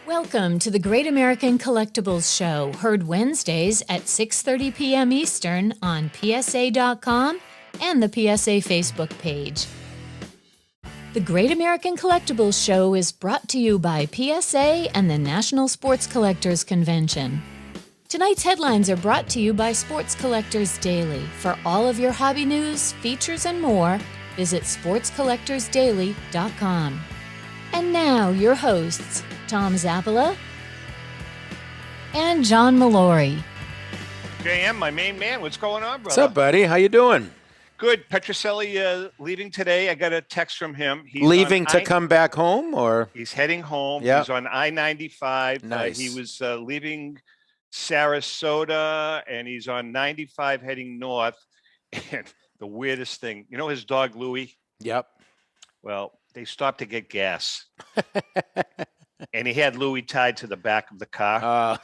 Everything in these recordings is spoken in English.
Welcome to the Great American Collectibles Show, heard Wednesdays at 6:30 p.m. Eastern on PSA.com and the PSA Facebook page. The Great American Collectibles Show is brought to you by PSA and the National Sports Collectors Convention. Tonight's headlines are brought to you by Sports Collectors Daily. For all of your hobby news, features, and more, visit sportscollectorsdaily.com. And now, your hosts, Tom Zappala and John Molori. JM, my main man, what's going on, brother? What's up, buddy? How you doing? Good. Petrocelli leaving today. I got a text from him. He's leaving to come back home, or? He's heading home. Yep. He's on I-95. Nice. He was leaving Sarasota, and he's on 95 heading north. And the weirdest thing, you know his dog, Louie? Yep. Well, they stopped to get gas. And he had Louie tied to the back of the car.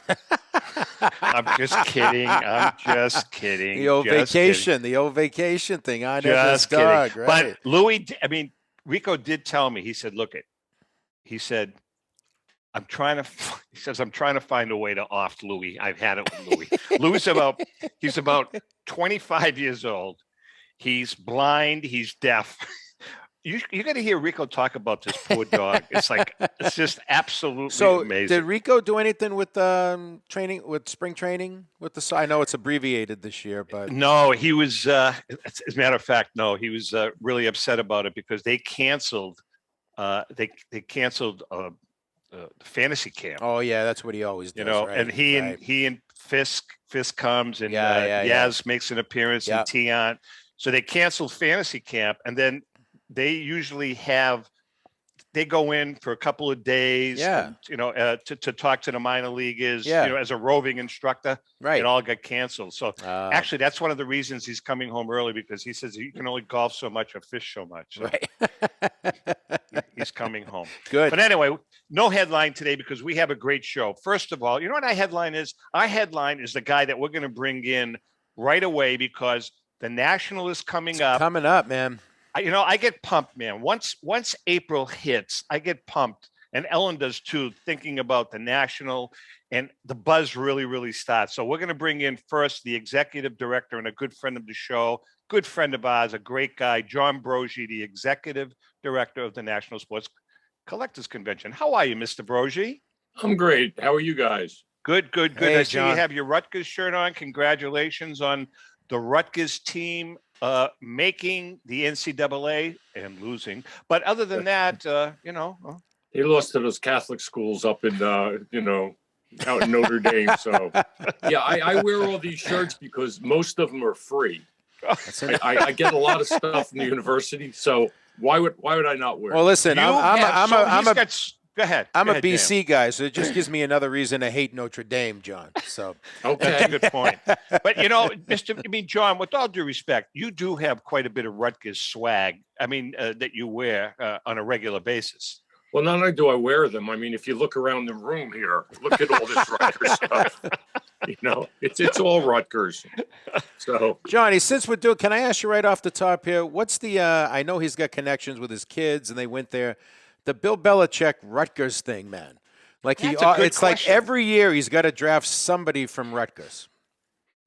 I'm just kidding. The old vacation thing. I know this dog, right? But Louie, Rico did tell me. He said, "Look, he said, I'm trying to find a way to off Louie. I've had it with Louie. He's about 25 years old. He's blind. He's deaf." You got to hear Rico talk about this poor dog. It's just absolutely amazing. So, did Rico do anything with training, with spring training? I know it's abbreviated this year, but no, he was. As a matter of fact, no, he was really upset about it because they canceled. They canceled the fantasy camp. Oh yeah, that's what he always does. Right? And he and Fisk comes and Yaz makes an appearance and Tion. So they canceled fantasy camp, and then they usually they go in for a couple of days, and, to talk to the minor leaguers, as a roving instructor. Right. It all got canceled. So actually, that's one of the reasons he's coming home early, because he says you can only golf so much or fish so much. So right. He's coming home. Good. But anyway, no headline today because we have a great show. First of all, you know what our headline is? Our headline is the guy that we're going to bring in right away because the National is coming up. Coming up, man. I get pumped, man. Once April hits, I get pumped, and Ellen does too, thinking about the National, and the buzz really, really starts. So we're going to bring in first the executive director and a good friend of the show, good friend of ours, a great guy, John Broggi, the executive director of the National Sports Collectors Convention. How are you, Mr. Broggi? I'm great. How are you guys? Good. Hey, I see John. you have your Rutgers shirt on. Congratulations on the Rutgers team making the NCAA and losing. But other than that, He lost to those Catholic schools up in, out in Notre Dame. So, yeah, I wear all these shirts because most of them are free. I get a lot of stuff from the university. So why would I not wear it? Well, listen, Go ahead. I'm a BC guy, so it just gives me another reason to hate Notre Dame, John. So okay, that's a good point. But John, with all due respect, you do have quite a bit of Rutgers swag. That you wear on a regular basis. Well, not only do I wear them. If you look around the room here, look at all this Rutgers stuff. It's all Rutgers. So, Johnny, since we're doing, can I ask you right off the top here? What's the? I know he's got connections with his kids, and they went there. The Bill Belichick Rutgers thing, man. It's like every year he's got to draft somebody from Rutgers.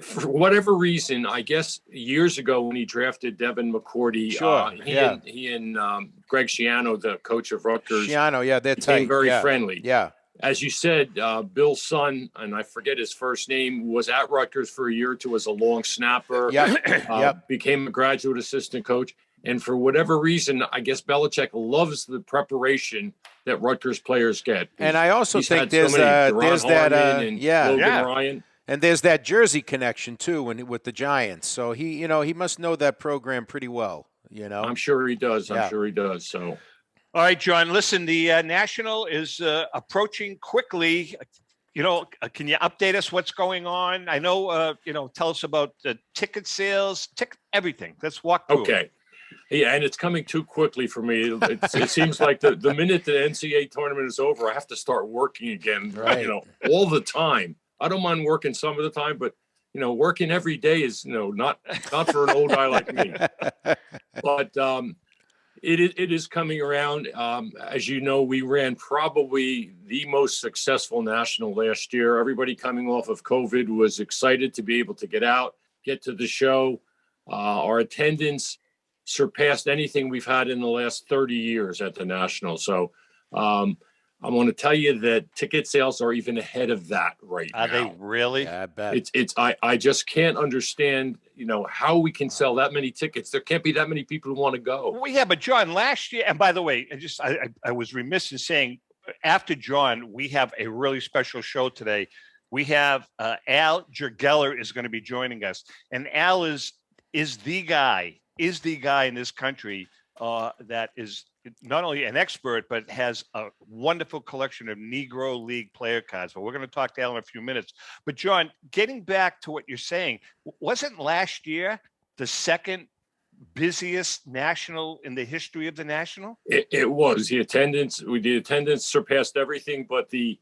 For whatever reason, I guess years ago when he drafted Devin McCourty, he and Greg Schiano, the coach of Rutgers, they're became very friendly. Yeah. As you said, Bill's son, and I forget his first name, was at Rutgers for a year or two as a long snapper. Became a graduate assistant coach. And for whatever reason, I guess Belichick loves the preparation that Rutgers players get. And I also think there's that Ryan. And there's that Jersey connection too, with the Giants. So he must know that program pretty well. I'm sure he does. I'm sure he does. So, all right, John. Listen, the National is approaching quickly. Can you update us what's going on? I know. Tell us about the ticket sales, everything. Let's walk through. Okay. Yeah, and it's coming too quickly for me. It seems like the minute the NCAA tournament is over, I have to start working again, right. All the time. I don't mind working some of the time, but, working every day is, not for an old guy like me. But It is coming around. As you know, we ran probably the most successful national last year. Everybody coming off of COVID was excited to be able to get out, get to the show. Our attendance surpassed anything we've had in the last 30 years at the national. So I want to tell you that ticket sales are even ahead of that right now. Are they really? Yeah, I bet. I just can't understand, how we can sell that many tickets. There can't be that many people who want to go. Well, yeah, but John, last year, and by the way, I was remiss in saying, after John, we have a really special show today. We have Al Jurgela is going to be joining us, and Al is the guy in this country that is not only an expert, but has a wonderful collection of Negro League player cards. But we're going to talk to Al in a few minutes. But John, getting back to what you're saying, wasn't last year the second busiest national in the history of the national? It was. The attendance surpassed everything but the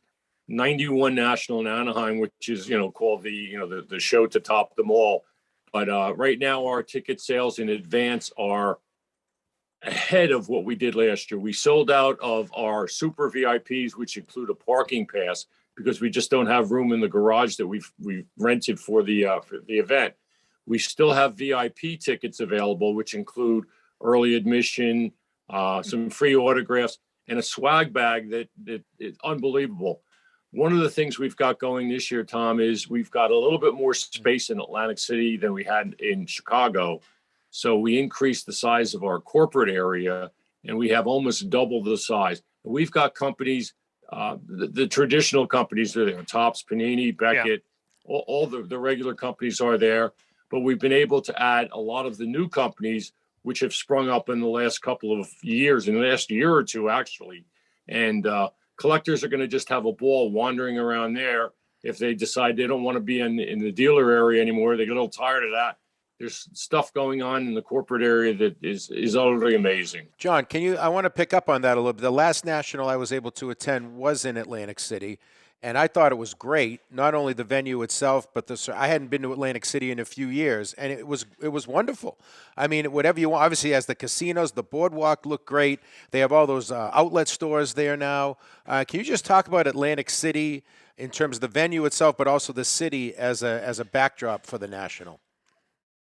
91 national in Anaheim, which is, called the show to top them all. But right now our ticket sales in advance are ahead of what we did last year. We sold out of our super VIPs, which include a parking pass, because we just don't have room in the garage that we've rented for the event. We still have VIP tickets available, which include early admission, some free autographs, and a swag bag that is unbelievable. One of the things we've got going this year, Tom, is we've got a little bit more space in Atlantic City than we had in Chicago. So we increased the size of our corporate area, and we have almost double the size. We've got companies, the traditional companies are there, Topps, Panini, Beckett, all the regular companies are there. But we've been able to add a lot of the new companies, which have sprung up in the last couple of years, in the last year or two, actually. And collectors are going to just have a ball wandering around there. If they decide they don't want to be in the dealer area anymore, they get a little tired of that. There's stuff going on in the corporate area that is utterly amazing. John, I want to pick up on that a little bit. The last national I was able to attend was in Atlantic City, and I thought it was great. Not only the venue itself, but I hadn't been to Atlantic City in a few years, and it was wonderful. I mean, whatever you want. Obviously, as the casinos, the boardwalk looked great. They have all those outlet stores there now. Can you just talk about Atlantic City in terms of the venue itself, but also the city as a backdrop for the national?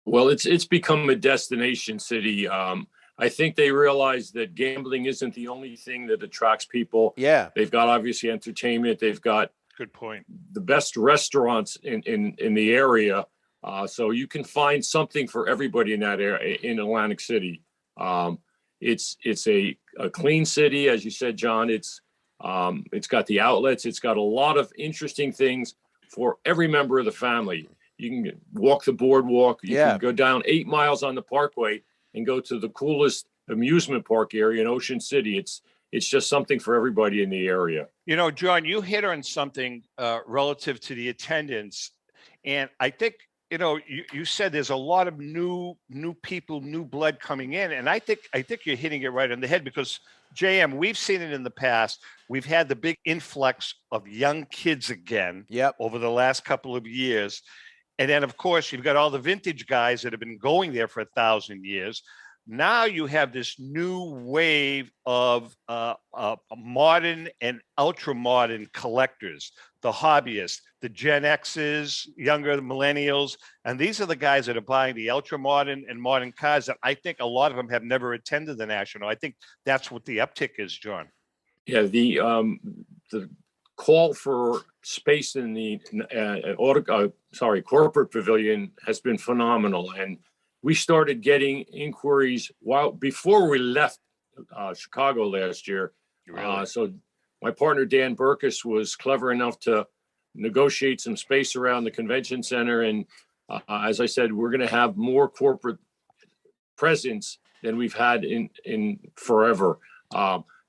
Well, it's become a destination city. I think they realize that gambling isn't the only thing that attracts people. Yeah. They've got obviously entertainment. They've got good point. The best restaurants in the area. So you can find something for everybody in that area in Atlantic City. It's a clean city, as you said, John. It's got the outlets. It's got a lot of interesting things for every member of the family. You can walk the boardwalk. You can go down 8 miles on the parkway and go to the coolest amusement park area in Ocean City. It's just something for everybody in the area. John, you hit on something relative to the attendance. And I think, you said there's a lot of new people, new blood coming in. And I think you're hitting it right on the head because, JM, we've seen it in the past. We've had the big influx of young kids again over the last couple of years. And then, of course, you've got all the vintage guys that have been going there for 1,000 years. Now you have this new wave of modern and ultra-modern collectors, the hobbyists, the Gen X's, younger millennials. And these are the guys that are buying the ultra-modern and modern cars that I think a lot of them have never attended the National. I think that's what the uptick is, John. Yeah, the call for space in the corporate pavilion has been phenomenal, and we started getting inquiries before we left Chicago last year. Really? So my partner Dan Burkus was clever enough to negotiate some space around the convention center, and as I said, we're going to have more corporate presence than we've had in forever.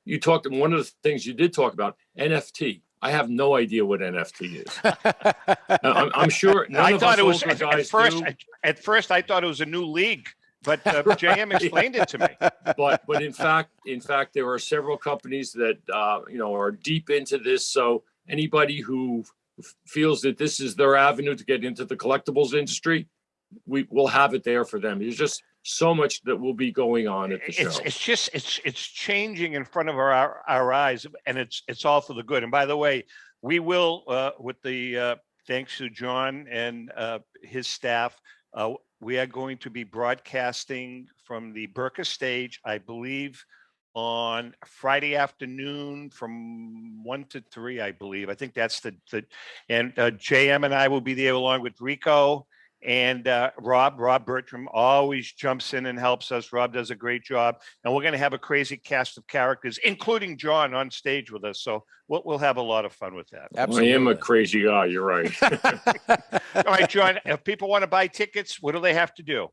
You talked. One of the things you did talk about, NFT. I have no idea what NFT is. I'm sure none of us older guys do. At first, I thought it was a new league, but JM explained it to me. But in fact, there are several companies that are deep into this. So anybody who feels that this is their avenue to get into the collectibles industry, we will have it there for them. There's just so much that will be going on at the show. It's changing in front of our eyes, and it's all for the good. And by the way, we will, with the thanks to John and his staff, we are going to be broadcasting from the Burka stage, I believe, on Friday afternoon from 1 to 3, I believe. I think that's and JM and I will be there along with Rico and Rob Bertram always jumps in and helps us. Rob does a great job, and we're going to have a crazy cast of characters, including John, on stage with us. So we'll have a lot of fun with that. Absolutely. I am a crazy guy. You're right. All right, John, if people want to buy tickets, what do they have to do?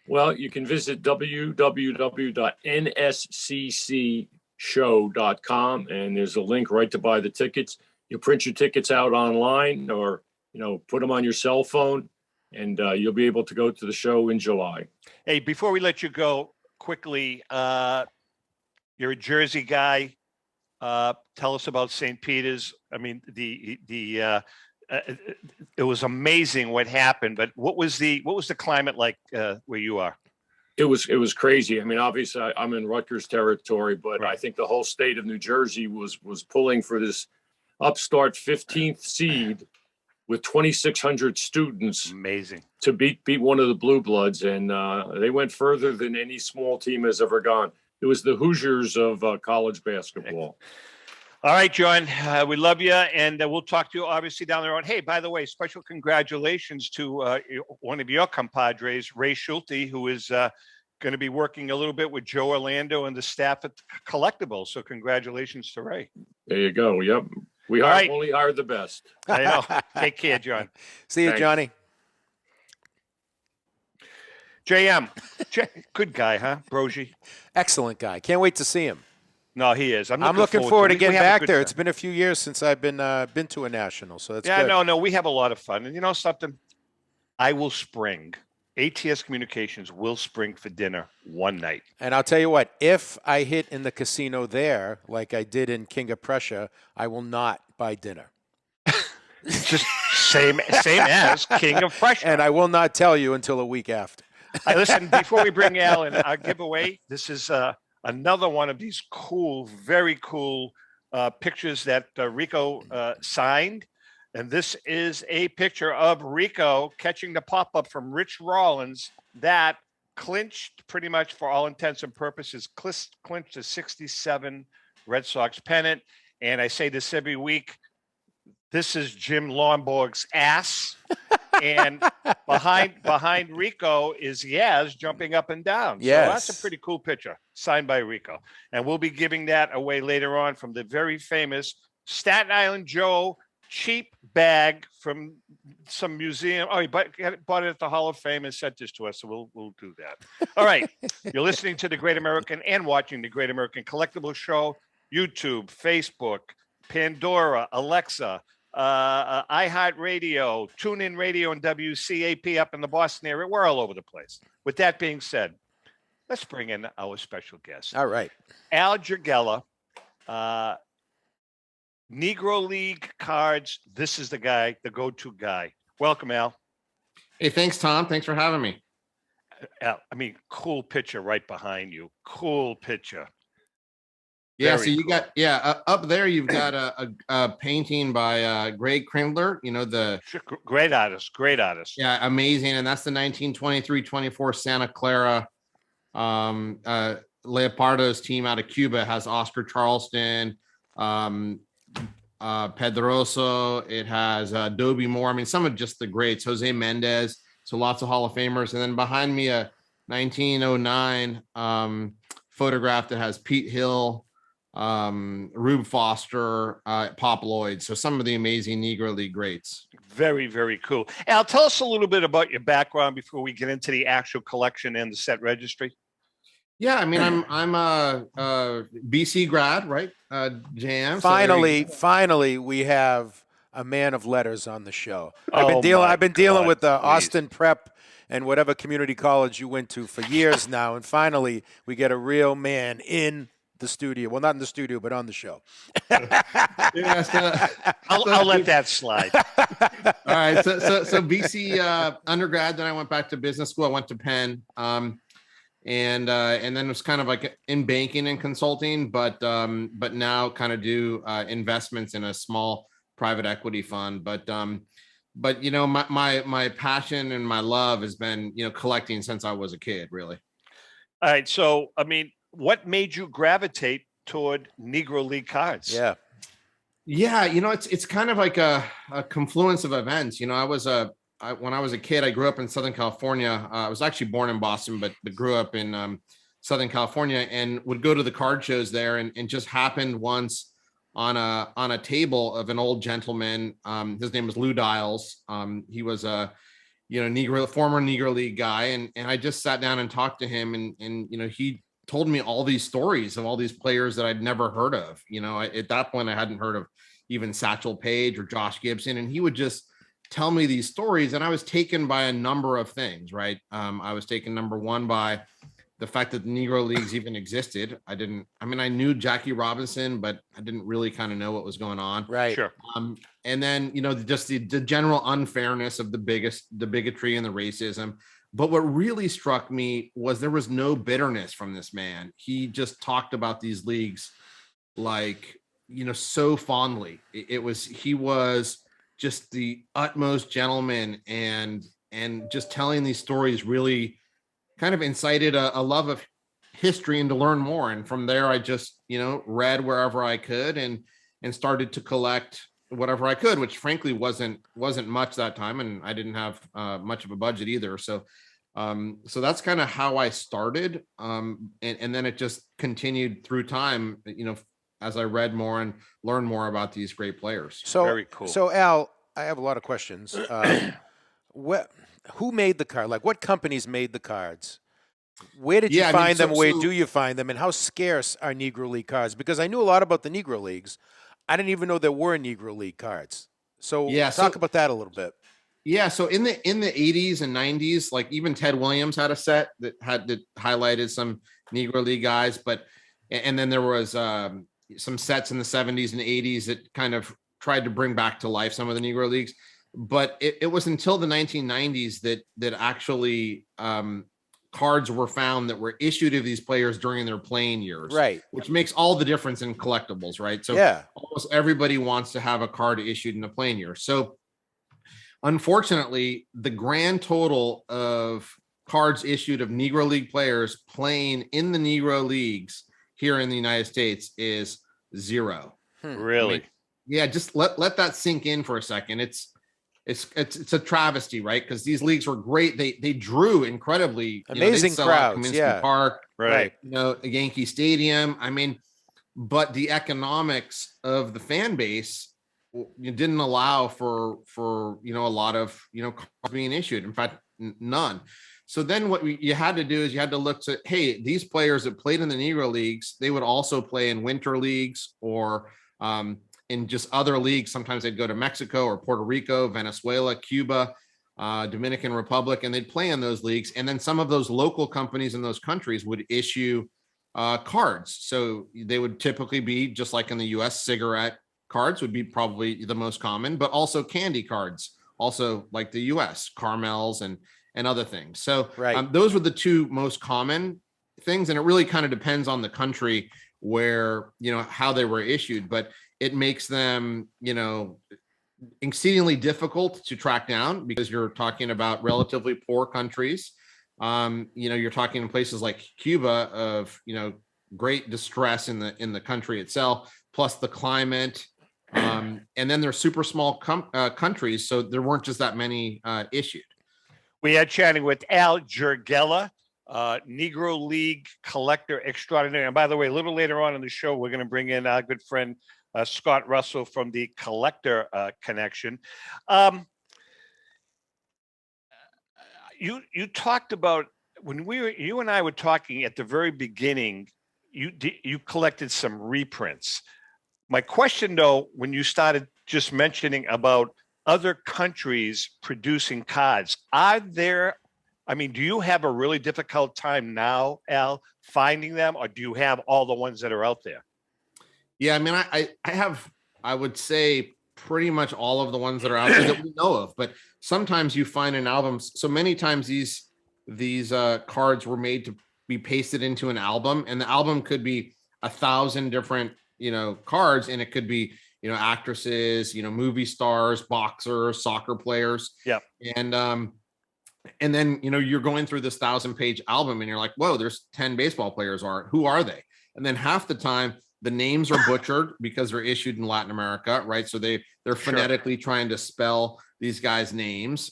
Well, you can visit www.nsccshow.com, and there's a link right to buy the tickets. You print your tickets out online, or put them on your cell phone, and you'll be able to go to the show in July. Hey, before we let you go, quickly, you're a Jersey guy. Tell us about St. Peter's. I mean, it was amazing what happened, but what was the climate like where you are? It was crazy. I mean, obviously I'm in Rutgers territory, but right. I think the whole state of New Jersey was pulling for this upstart 15th seed with 2,600 students. Amazing. To beat one of the Blue Bloods, and they went further than any small team has ever gone. It was the Hoosiers of college basketball. All right, John, we love you, and we'll talk to you obviously down the road. Hey, by the way, special congratulations to one of your compadres, Ray Schulte, who is going to be working a little bit with Joe Orlando and the staff at Collectibles. So congratulations to Ray. There you go. Yep. We only hire the best. I know. Take care, John. See you, Thanks. Johnny. JM, good guy, huh? Broggi. Excellent guy. Can't wait to see him. No, he is. I'm looking forward to getting back there. Time. It's been a few years since I've been to a national, so that's good. No, we have a lot of fun. And you know something? I will spring. ATS Communications will spring for dinner one night. And I'll tell you what, if I hit in the casino there, like I did in King of Prussia, I will not buy dinner. Just same as King of Prussia. And I will not tell you until a week after. Listen, before we bring Al in, our giveaway, this is another one of these cool, very cool pictures that Rico signed. And this is a picture of Rico catching the pop-up from Rich Rollins that clinched, pretty much for all intents and purposes, clinched a 67 Red Sox pennant. And I say this every week, this is Jim Lomborg's ass. And behind Rico is Yaz jumping up and down. Yes. So that's a pretty cool picture, signed by Rico. And we'll be giving that away later on from the very famous Staten Island Joe cheap bag from some museum. Oh, he bought it at the Hall of Fame and sent this to us, so we'll do that. All right. You're listening to the Great American and watching the Great American Collectibles Show, YouTube, Facebook, Pandora, Alexa, iHeartRadio, TuneIn Radio, and WCAP up in the Boston area. We're all over the place. With that being said, let's bring in our special guest. All right. Al Jurgela, Negro League cards. This is the guy, the go-to guy. Welcome, Al. Hey, thanks, Tom. Thanks for having me. Al, I mean, cool picture right behind you. Cool picture. Yeah, Very so you cool. got up there. You've got a painting by Greg Krindler. You know the great artist. Yeah, amazing. And that's the 1923-24 Santa Clara Leopardo's team out of Cuba. It has Oscar Charleston, Pedroso. It has Dobie Moore. I mean, some of just the greats. Jose Mendez. So lots of Hall of Famers. And then behind me, a 1909 photograph that has Pete Hill, Rube Foster, Pop Lloyd. So some of the amazing Negro League greats. Very, very cool. Al, tell us a little bit about your background before we get into the actual collection and the set registry. Yeah, I mean, I'm a BC grad, right? JM. Finally, we have a man of letters on the show. I've been dealing with the Austin Prep and whatever community college you went to for years now, and finally we get a real man in the studio. Well, not in the studio, but on the show. Yeah, I'll let that slide. All right. So BC undergrad, then I went back to business school. I went to Penn. and then it was kind of like in banking and consulting, but now kind of do investments in a small private equity fund. But you know, my passion and my love has been, you know, collecting since I was a kid, really. All right. So, I mean, what made you gravitate toward Negro League cards? Yeah, you know, it's kind of like a confluence of events. You know, when I was a kid, I grew up in Southern California. I was actually born in Boston, but grew up in Southern California, and would go to the card shows there, and just happened once on a table of an old gentleman. His name was Lou Dials. He was a, you know, former Negro League guy, and I just sat down and talked to him, and you know, he told me all these stories of all these players that I'd never heard of. You know, at that point, I hadn't heard of even Satchel Paige or Josh Gibson, and he would just tell me these stories, and I was taken by a number of things, right? I was taken, number one, by the fact that the Negro Leagues even existed. I knew Jackie Robinson, but I didn't really kind of know what was going on. Right. Sure. And then, you know, just the general unfairness of the bigotry and the racism. But what really struck me was there was no bitterness from this man. He just talked about these leagues like, you know, so fondly. He was just the utmost gentleman, and just telling these stories really kind of incited a love of history and to learn more. And from there, I just, you know, read wherever I could, and started to collect whatever I could, which frankly wasn't much that time. And I didn't have much of a budget either. So that's kind of how I started. And then it just continued through time, you know, as I read more and learned more about these great players. So very cool. So Al, I have a lot of questions. Who made the card? Like, what companies made the cards? Where did you find them? Where do you find them? And how scarce are Negro League cards? Because I knew a lot about the Negro Leagues. I didn't even know there were Negro League cards. So talk about that a little bit. Yeah, so in the 80s and 90s, like even Ted Williams had a set that highlighted some Negro League guys, and then there was some sets in the 70s and 80s that kind of tried to bring back to life some of the Negro Leagues. But it was until the 1990s that actually cards were found that were issued to these players during their playing years, right? Which makes all the difference in collectibles, right? So almost everybody wants to have a card issued in a playing year. So unfortunately, the grand total of cards issued of Negro League players playing in the Negro Leagues here in the United States is 0. Really? I mean, yeah, just let that sink in for a second. It's a travesty, right? Because these leagues were great. They drew incredibly amazing crowds. Park, right? You know, a Yankee Stadium. I mean, but the economics of the fan base didn't allow for you know, a lot of, you know, cards being issued. In fact, none. So then what you had to do is you had to look to, hey, these players that played in the Negro Leagues, they would also play in winter leagues or in just other leagues. Sometimes they'd go to Mexico or Puerto Rico, Venezuela, Cuba, Dominican Republic, and they'd play in those leagues. And then some of those local companies in those countries would issue cards. So they would typically be just like in the US, cigarette cards would be probably the most common, but also candy cards, also like the US, caramels and other things. So those were the two most common things. And it really kind of depends on the country where, you know, how they were issued, but it makes them, you know, exceedingly difficult to track down because you're talking about relatively poor countries. You know, you're talking in places like Cuba of, you know, great distress in the country itself, plus the climate. And then they're super small countries. So there weren't just that many issued. We are chatting with Al Jurgela, Negro League collector extraordinary. And by the way, a little later on in the show, we're going to bring in our good friend Scott Russell from the Collector Connection. You talked about when you and I were talking at the very beginning. You collected some reprints. My question, though, when you started just mentioning about other countries producing cards, do you have a really difficult time now, Al, finding them, or do you have all the ones that are out there? Yeah, I mean, I have, I would say pretty much all of the ones that are out there that we know of, but sometimes you find an album. So many times these cards were made be pasted into an album, and the album could be 1,000 different, cards, and it could be, actresses, movie stars, boxers, soccer players. Yeah. And then, you're going through this 1,000-page album and you're like, whoa, there's 10 baseball players who are they? And then half the time the names are butchered because they're issued in Latin America, right? So they're phonetically trying to spell these guys' names.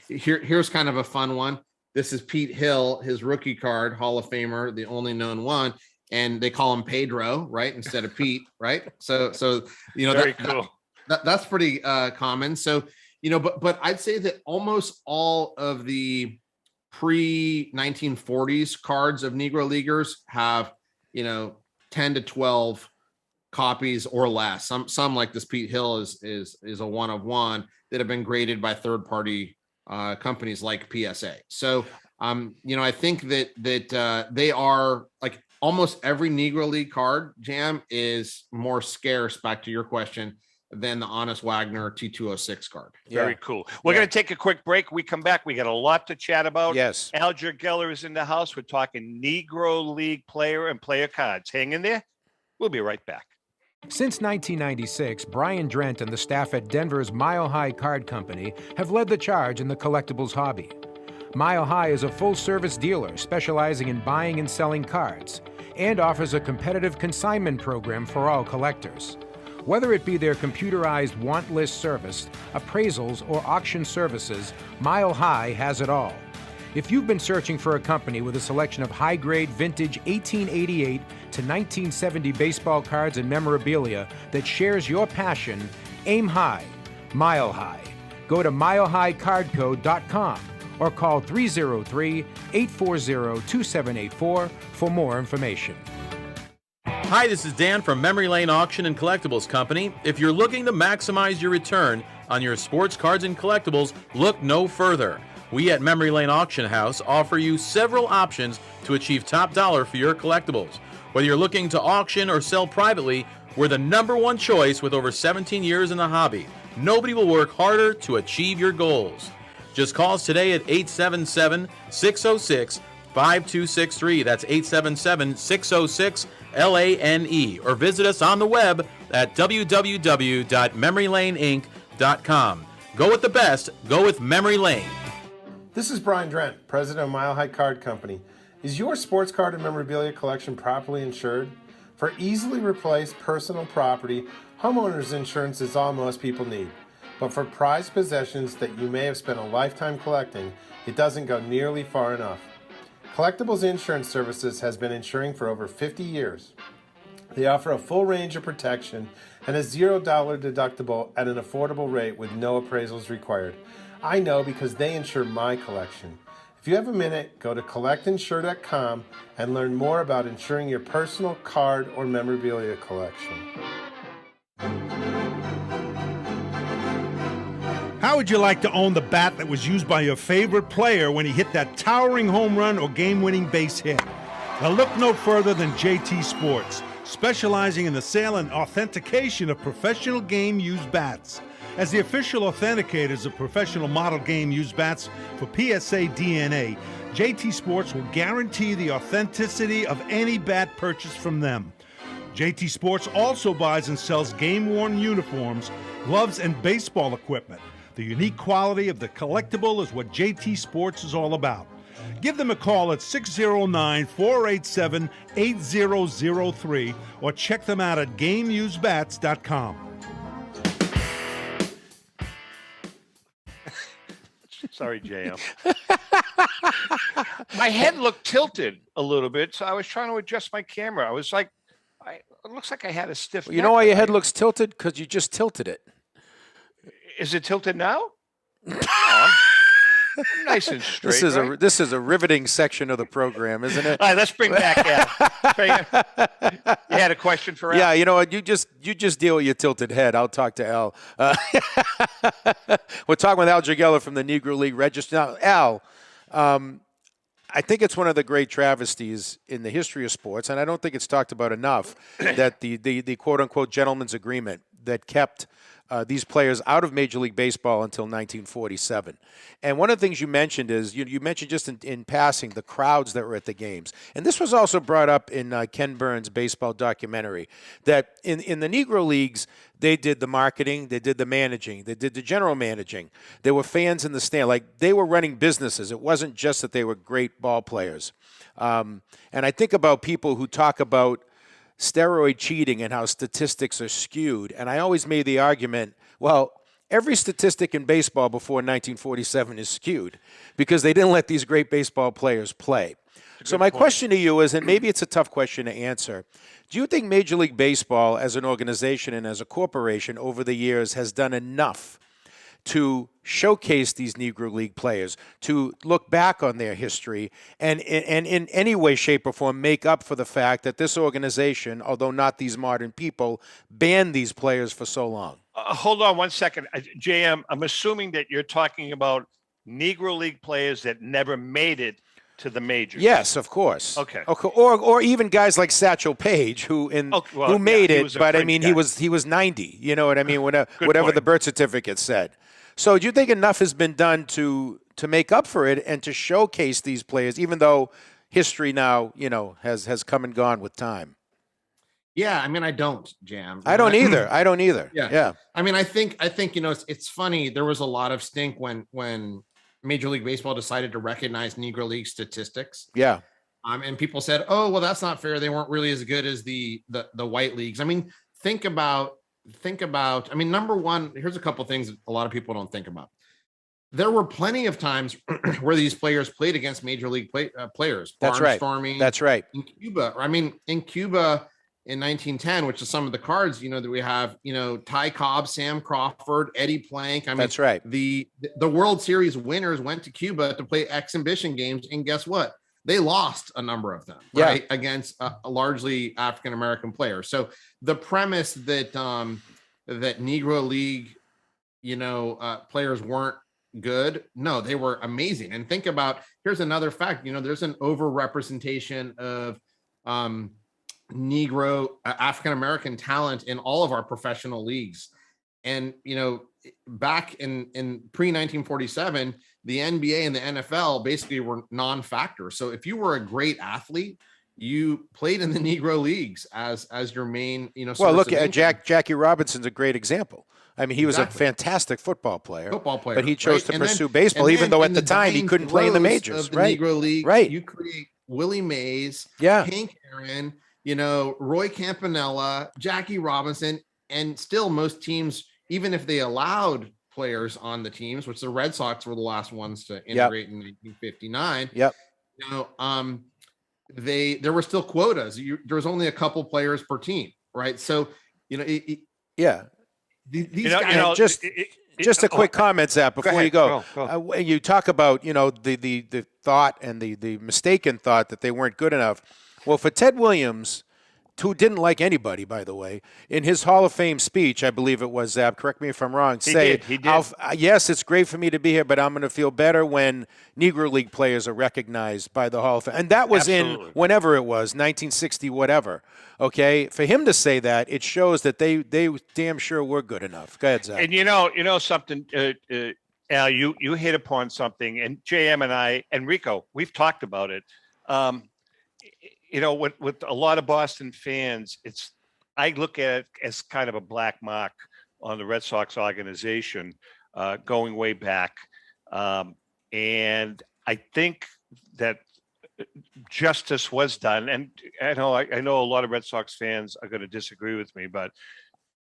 Here's kind of a fun one. This is Pete Hill, his rookie card, Hall of Famer, the only known one. And they call him Pedro, right? Instead of Pete, right? So very cool. That's pretty common. So, but I'd say that almost all of the pre-1940s cards of Negro Leaguers have, 10 to 12 copies or less. Some like this Pete Hill is a one of one that have been graded by third-party companies like PSA. So, I think that they are like almost every Negro League card, Jam, is more scarce, back to your question, than the Honest Wagner T206 card. Very cool. We're going to take a quick break. We come back. We got a lot to chat about. Yes. Al Jurgela is in the house. We're talking Negro League player and player cards. Hang in there. We'll be right back. Since 1996, Brian Drent and the staff at Denver's Mile High Card Company have led the charge in the collectibles hobby. Mile High is a full-service dealer specializing in buying and selling cards and offers a competitive consignment program for all collectors. Whether it be their computerized want list service, appraisals, or auction services, Mile High has it all. If you've been searching for a company with a selection of high-grade vintage 1888 to 1970 baseball cards and memorabilia that shares your passion, aim high, Mile High. Go to milehighcardco.com or call 303-840-2784 for more information. Hi, this is Dan from Memory Lane Auction and Collectibles Company. If you're looking to maximize your return on your sports cards and collectibles, look no further. We at Memory Lane Auction House offer you several options to achieve top dollar for your collectibles. Whether you're looking to auction or sell privately, we're the #1 choice with over 17 years in the hobby. Nobody will work harder to achieve your goals. Just call us today at 877-606-5263. That's 877-606-LANE. Or visit us on the web at www.memorylaneinc.com. Go with the best. Go with Memory Lane. This is Brian Drent, president of Mile High Card Company. Is your sports card and memorabilia collection properly insured? For easily replaced personal property, homeowners insurance is all most people need. But for prized possessions that you may have spent a lifetime collecting, it doesn't go nearly far enough. Collectibles Insurance Services has been insuring for over 50 years. They offer a full range of protection and a $0 deductible at an affordable rate with no appraisals required. I know because they insure my collection. If you have a minute, go to collectinsure.com and learn more about insuring your personal card or memorabilia collection. How would you like to own the bat that was used by your favorite player when he hit that towering home run or game-winning base hit? Now look no further than JT Sports, specializing in the sale and authentication of professional game-used bats. As the official authenticators of professional model game-used bats for PSA DNA, JT Sports will guarantee the authenticity of any bat purchased from them. JT Sports also buys and sells game-worn uniforms, gloves, and baseball equipment. The unique quality of the collectible is what JT Sports is all about. Give them a call at 609-487-8003 or check them out at GameUseBats.com. Sorry, JM. My head looked tilted a little bit, so I was trying to adjust my camera. I was like, it looks like I had a stiff neck. You know why your head looks tilted? Because you just tilted it. Is it tilted now? No, I'm nice and straight. This is a riveting section of the program, isn't it? All right, let's bring back Al. You had a question for Al? Yeah, you know what? You just deal with your tilted head. I'll talk to Al. We're talking with Al Jurgela from the Negro League Registry. Now, Al, I think it's one of the great travesties in the history of sports, and I don't think it's talked about enough, that the quote-unquote gentleman's agreement that kept these players out of Major League Baseball until 1947. And one of the things you mentioned is, you mentioned just in passing, the crowds that were at the games. And this was also brought up in Ken Burns' baseball documentary, that in the Negro Leagues, they did the marketing, they did the managing, they did the general managing. There were fans in the stand. Like, they were running businesses. It wasn't just that they were great ball players. And I think about people who talk about steroid cheating and how statistics are skewed. And I always made the argument, well, every statistic in baseball before 1947 is skewed because they didn't let these great baseball players play. So my question to you is, and maybe it's a tough question to answer, do you think Major League Baseball as an organization and as a corporation over the years has done enough to showcase these Negro League players, to look back on their history, and in any way, shape, or form make up for the fact that this organization, although not these modern people, banned these players for so long? Hold on one second. JM, I'm assuming that you're talking about Negro League players that never made it to the majors. Yes, of course. Okay. Or even guys like Satchel Paige, who made it, but I mean, guy. he was 90. You know what I mean? Whatever point. the birth certificate said. So do you think enough has been done to make up for it and to showcase these players, even though history now, has come and gone with time? Yeah, I mean, I don't, Jam. I don't either. I don't either. Yeah. I mean, I think it's funny. There was a lot of stink when Major League Baseball decided to recognize Negro League statistics. Yeah. And people said, "Oh, well, that's not fair. They weren't really as good as the white leagues." I mean, think about. I mean, number one, here's a couple of things that a lot of people don't think about. There were plenty of times where these players played against Major League players. That's right. Barnstorming. That's right. In Cuba, I mean, in Cuba in 1910, which is some of the cards, that we have, Ty Cobb, Sam Crawford, Eddie Plank. I mean, that's right. The World Series winners went to Cuba to play exhibition games, and guess what? They lost a number of them, right, against a largely African American players. So the premise that that Negro League, players weren't good, no, they were amazing. And think about, here's another fact, there's an overrepresentation of Negro African American talent in all of our professional leagues. And back in pre-1947, the NBA and the NFL basically were non-factors. So if you were a great athlete, you played in the Negro leagues as your main, well, look at Jackie Robinson's a great example. I mean, he was a fantastic football player, but he chose to pursue baseball, even though at the time he couldn't play in the majors. Of the Negro League, you create Willie Mays, Hank Aaron, Roy Campanella, Jackie Robinson, and still most teams, even if they allowed players on the teams, which the Red Sox were the last ones to integrate in 1959. There were still quotas. There was only a couple players per team, right? So, these guys, just a quick comment, Zap, before you go. When you talk about, the thought and the mistaken thought that they weren't good enough. Well, for Ted Williams, who didn't like anybody, by the way, in his Hall of Fame speech, I believe it was, Zap, correct me if I'm wrong, he did. Yes, it's great for me to be here, but I'm going to feel better when Negro League players are recognized by the Hall of Fame. And that was in whenever it was, 1960, whatever. Okay? For him to say that, it shows that they damn sure were good enough. Go ahead, Zap. And something, Al, you hit upon something, and JM and I, and Rico, we've talked about it. With a lot of Boston fans, I look at it as kind of a black mark on the Red Sox organization going way back. And I think that justice was done. And I know a lot of Red Sox fans are going to disagree with me, but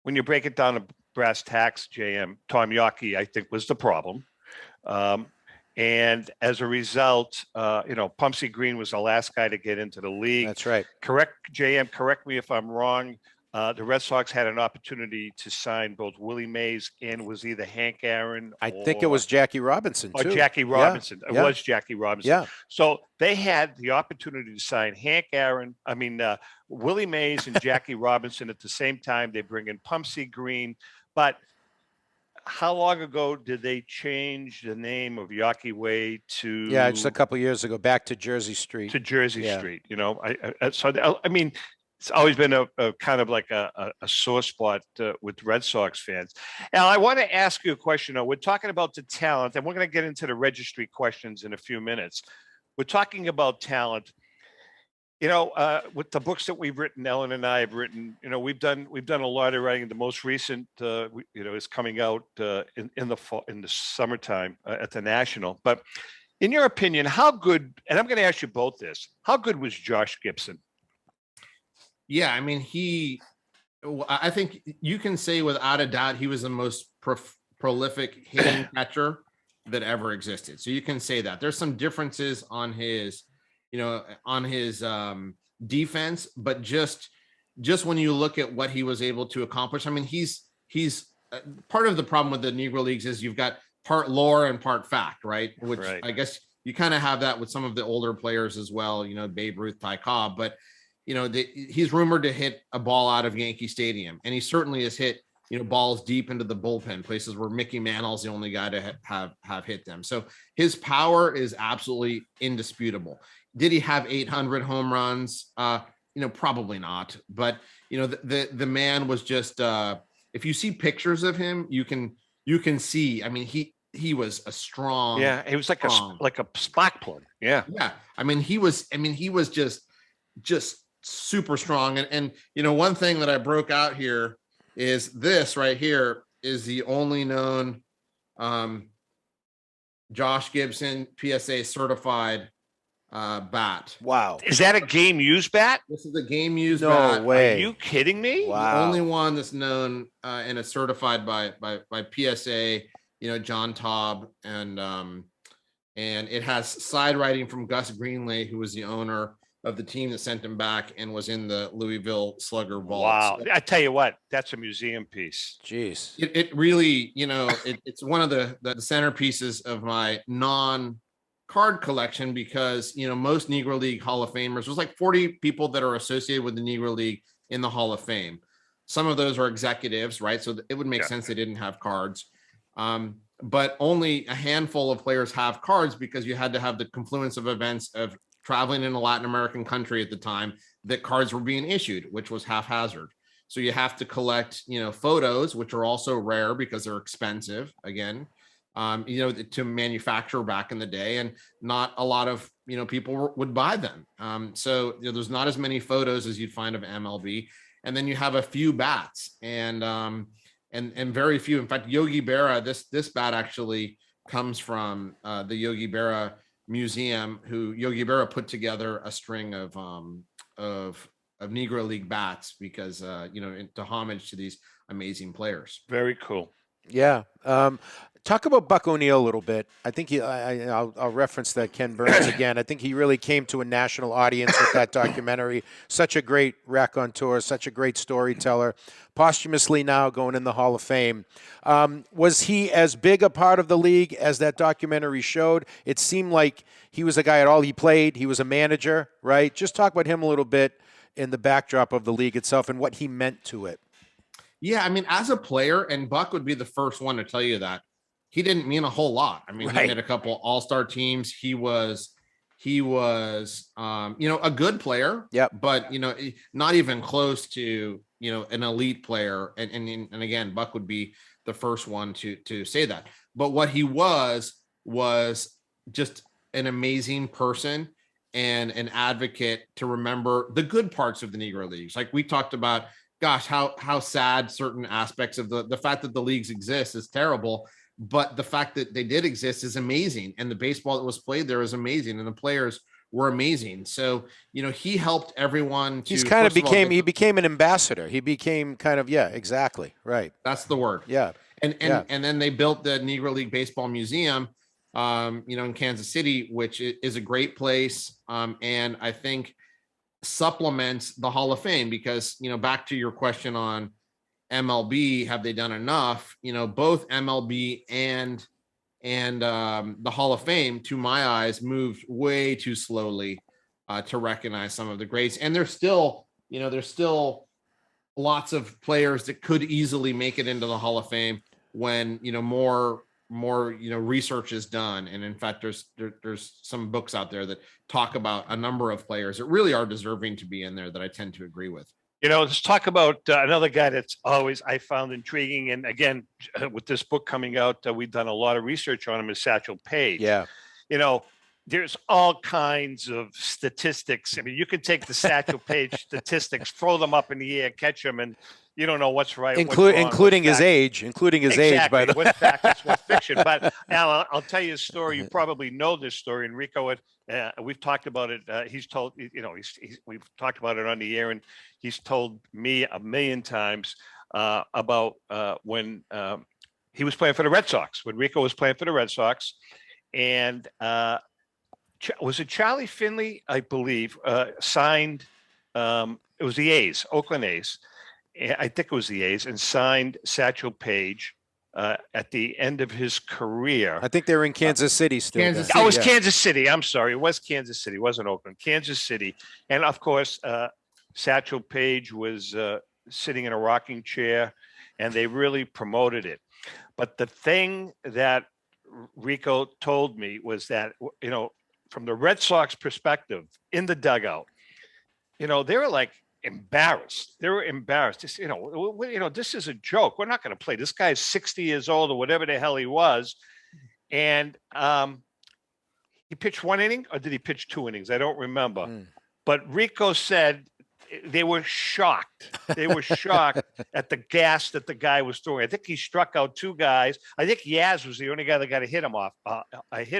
when you break it down to brass tacks, JM, Tom Yawkey, I think, was the problem. And as a result, Pumpsy Green was the last guy to get into the league. That's right. Correct me if I'm wrong. The Red Sox had an opportunity to sign both Willie Mays and was either Hank Aaron. I think it was Jackie Robinson, too. Or Jackie Robinson. It was Jackie Robinson. Yeah. So they had the opportunity to sign Willie Mays and Jackie Robinson at the same time. They bring in Pumpsy Green. But how long ago did they change the name of Yawkey Way to? Yeah, just a couple of years ago, back to Jersey Street. Street, It's always been a kind of like a sore spot with Red Sox fans. Al, I want to ask you a question. We're talking about the talent, and we're going to get into the registry questions in a few minutes. We're talking about talent. With the books that we've written, Ellen and I have written. We've done a lot of writing. The most recent, is coming out in the fall, in the summertime at the National. But in your opinion, how good? And I'm going to ask you both this: how good was Josh Gibson? Yeah, I mean, I think you can say without a doubt he was the most prolific hitting catcher that ever existed. So you can say that. There's some differences on his defense, but just when you look at what he was able to accomplish, I mean, he's part of the problem with the Negro Leagues is you've got part lore and part fact, right? Which I guess you kind of have that with some of the older players as well, Babe Ruth, Ty Cobb, but he's rumored to hit a ball out of Yankee Stadium, and he certainly has hit balls deep into the bullpen, places where Mickey Mantle's the only guy to have hit them. So his power is absolutely indisputable. Did he have 800 home runs? Probably not. But the man was just. If you see pictures of him, you can see. I mean, he was a strong. Yeah, he was like a spark plug. Yeah. Yeah. I mean, he was just super strong. And one thing that I broke out here is this right here is the only known Josh Gibson PSA certified bat. Wow. Is that a game used bat? This is a game used bat. No way. Are you kidding me? Wow. The only one that's known and it's certified by PSA, John Taub, and it has side writing from Gus Greenlay, who was the owner of the team that sent him back and was in the Louisville Slugger vault. Wow. I tell you what, that's a museum piece. Jeez. It really, it's one of the centerpieces of my non-card collection because, most Negro League Hall of Famers, there's like 40 people that are associated with the Negro League in the Hall of Fame. Some of those are executives, right? So it would make sense they didn't have cards. But only a handful of players have cards because you had to have the confluence of events of traveling in a Latin American country at the time that cards were being issued, which was haphazard. So you have to collect, photos, which are also rare because they're expensive again, to manufacture back in the day, and not a lot of, people would buy them. So there's not as many photos as you'd find of MLB. And then you have a few bats and very few. In fact, Yogi Berra, this bat actually comes from the Yogi Berra Museum, who Yogi Berra put together a string of Negro League bats because to homage to these amazing players. Very cool. Yeah. Talk about Buck O'Neil a little bit. I think I'll reference that Ken Burns again. I think he really came to a national audience with that documentary. Such a great raconteur, such a great storyteller. Posthumously now going in the Hall of Fame. Was he as big a part of the league as that documentary showed? It seemed like he was a guy at all. He played. He was a manager, right? Just talk about him a little bit in the backdrop of the league itself and what he meant to it. Yeah, I mean, as a player, and Buck would be the first one to tell you that, he didn't mean a whole lot. I mean, He had a couple all-star teams. He was a good player. Yep. But, not even close to, an elite player. And again, Buck would be the first one to say that. But what he was just an amazing person and an advocate to remember the good parts of the Negro Leagues. Like we talked about, gosh, how sad certain aspects of the fact that the leagues exist is terrible. But the fact that they did exist is amazing. And the baseball that was played there is amazing. And the players were amazing. So, he helped everyone. He became an ambassador. He became kind of, exactly. Right. That's the word. Yeah. And then they built the Negro League Baseball Museum, in Kansas City, which is a great place. And I think supplements the Hall of Fame because, back to your question on MLB, have they done enough? Both MLB and the Hall of Fame, to my eyes, moved way too slowly to recognize some of the greats. And there's still lots of players that could easily make it into the Hall of Fame when more research is done. And in fact, there's some books out there that talk about a number of players that really are deserving to be in there that I tend to agree with. Let's talk about another guy that's always I found intriguing. And again, with this book coming out, we've done a lot of research on him, is Satchel Paige. Yeah. There's all kinds of statistics. I mean, you can take the Satchel Paige statistics, throw them up in the air, catch them, and you don't know what's right, including his age, age, by the way. What's fact, what's fiction. But Al, I'll tell you a story. You probably know this story. Enrico, we've talked about it. He's told, we've talked about it on the air, and he's told me a million times about when he was playing for the Red Sox, when Rico was playing for the Red Sox, and was it Charlie Finley, I believe, signed, it was the A's, Oakland A's. I think it was the A's, and signed Satchel Paige at the end of his career. I think they were in Kansas City still. It was Kansas City. I'm sorry. It was Kansas City. It wasn't Oakland. Kansas City. And, of course, Satchel Paige was sitting in a rocking chair, and they really promoted it. But the thing that Rico told me was that, from the Red Sox perspective in the dugout, they were like embarrassed. They were embarrassed. This, this is a joke. We're not going to play. This guy's 60 years old or whatever the hell he was. And he pitched 1 inning, or did he pitch 2 innings? I don't remember. But Rico said they were shocked. They were shocked at the gas that the guy was throwing. I think he struck out 2 guys. I think Yaz was the only guy that got a hit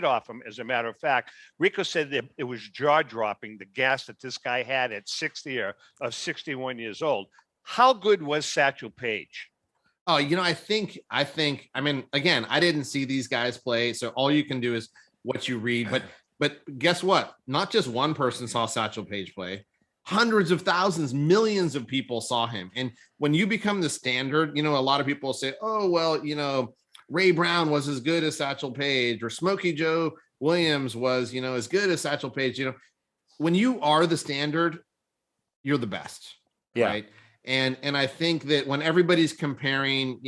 off him, as a matter of fact. Rico said that it was jaw-dropping, the gas that this guy had at 60 or 61 years old. How good was Satchel Paige? Oh, I mean, again, I didn't see these guys play, so all you can do is what you read. But guess what? Not just one person saw Satchel Paige play. Hundreds of thousands, millions of people saw him. And when you become the standard, a lot of people say, oh, well, Ray Brown was as good as Satchel Paige, or Smokey Joe Williams was, as good as Satchel Paige. When you are the standard, you're the best. Yeah. Right. And I think that when everybody's comparing,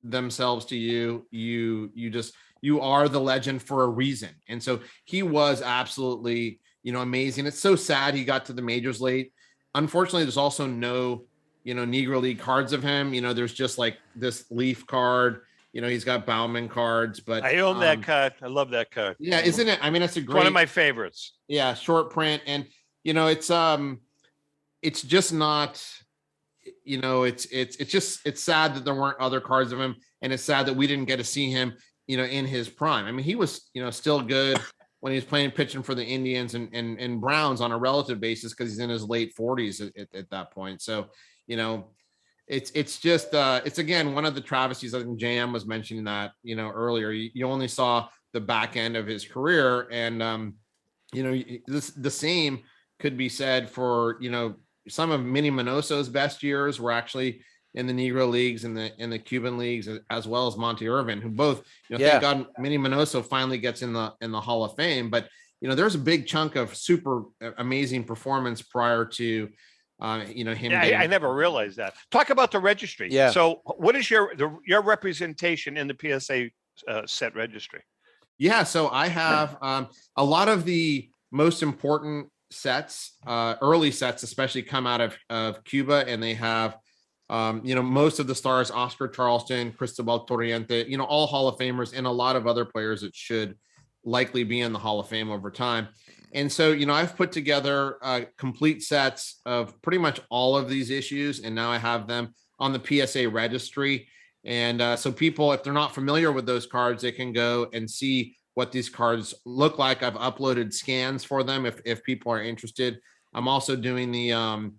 themselves to you, you are the legend for a reason. And so he was absolutely, amazing. It's so sad he got to the majors late. Unfortunately, there's also no, Negro League cards of him. There's just like this Leaf card. He's got Bauman cards, but I own that card. I love that card. Yeah, isn't it? I mean, it's one of my favorites. Yeah, short print, and it's just not. It's sad that there weren't other cards of him, and it's sad that we didn't get to see him, in his prime. I mean, he was, still good when he was pitching for the Indians and Browns on a relative basis, because he's in his late 40s at that point. So, it's just it's again one of the travesties. I think JM was mentioning that earlier. You only saw the back end of his career, and the same could be said for some of Minnie Minoso's best years were actually in the Negro Leagues and the Cuban leagues, as well as Monty Irvin, who both, thank God Minnie Minoso finally gets in the Hall of Fame. But there's a big chunk of super amazing performance prior to him. Yeah, I never realized that. Talk about the registry. Yeah. So what is your representation in the PSA set registry? Yeah. So I have a lot of the most important sets, early sets, especially come out of Cuba, and they have most of the stars, Oscar Charleston, Cristobal Torriente, all Hall of Famers, and a lot of other players that should likely be in the Hall of Fame over time. And so, I've put together complete sets of pretty much all of these issues, and now I have them on the PSA registry. And so people, if they're not familiar with those cards, they can go and see what these cards look like. I've uploaded scans for them if people are interested. I'm also doing the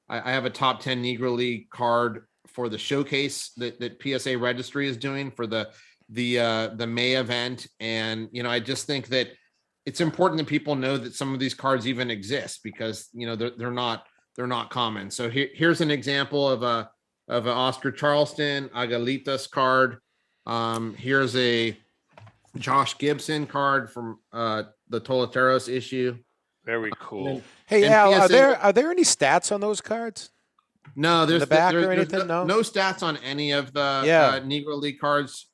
I have a top 10 Negro League card for the showcase that PSA registry is doing for the May event. And I just think that it's important that people know that some of these cards even exist, because they're not common. So here's an example of an Oscar Charleston Agalitas card. Here's a Josh Gibson card from the Toleteros issue. Very cool. Hey, Al, are there any stats on those cards? No, there's the back or anything. No stats on any of the Negro League cards.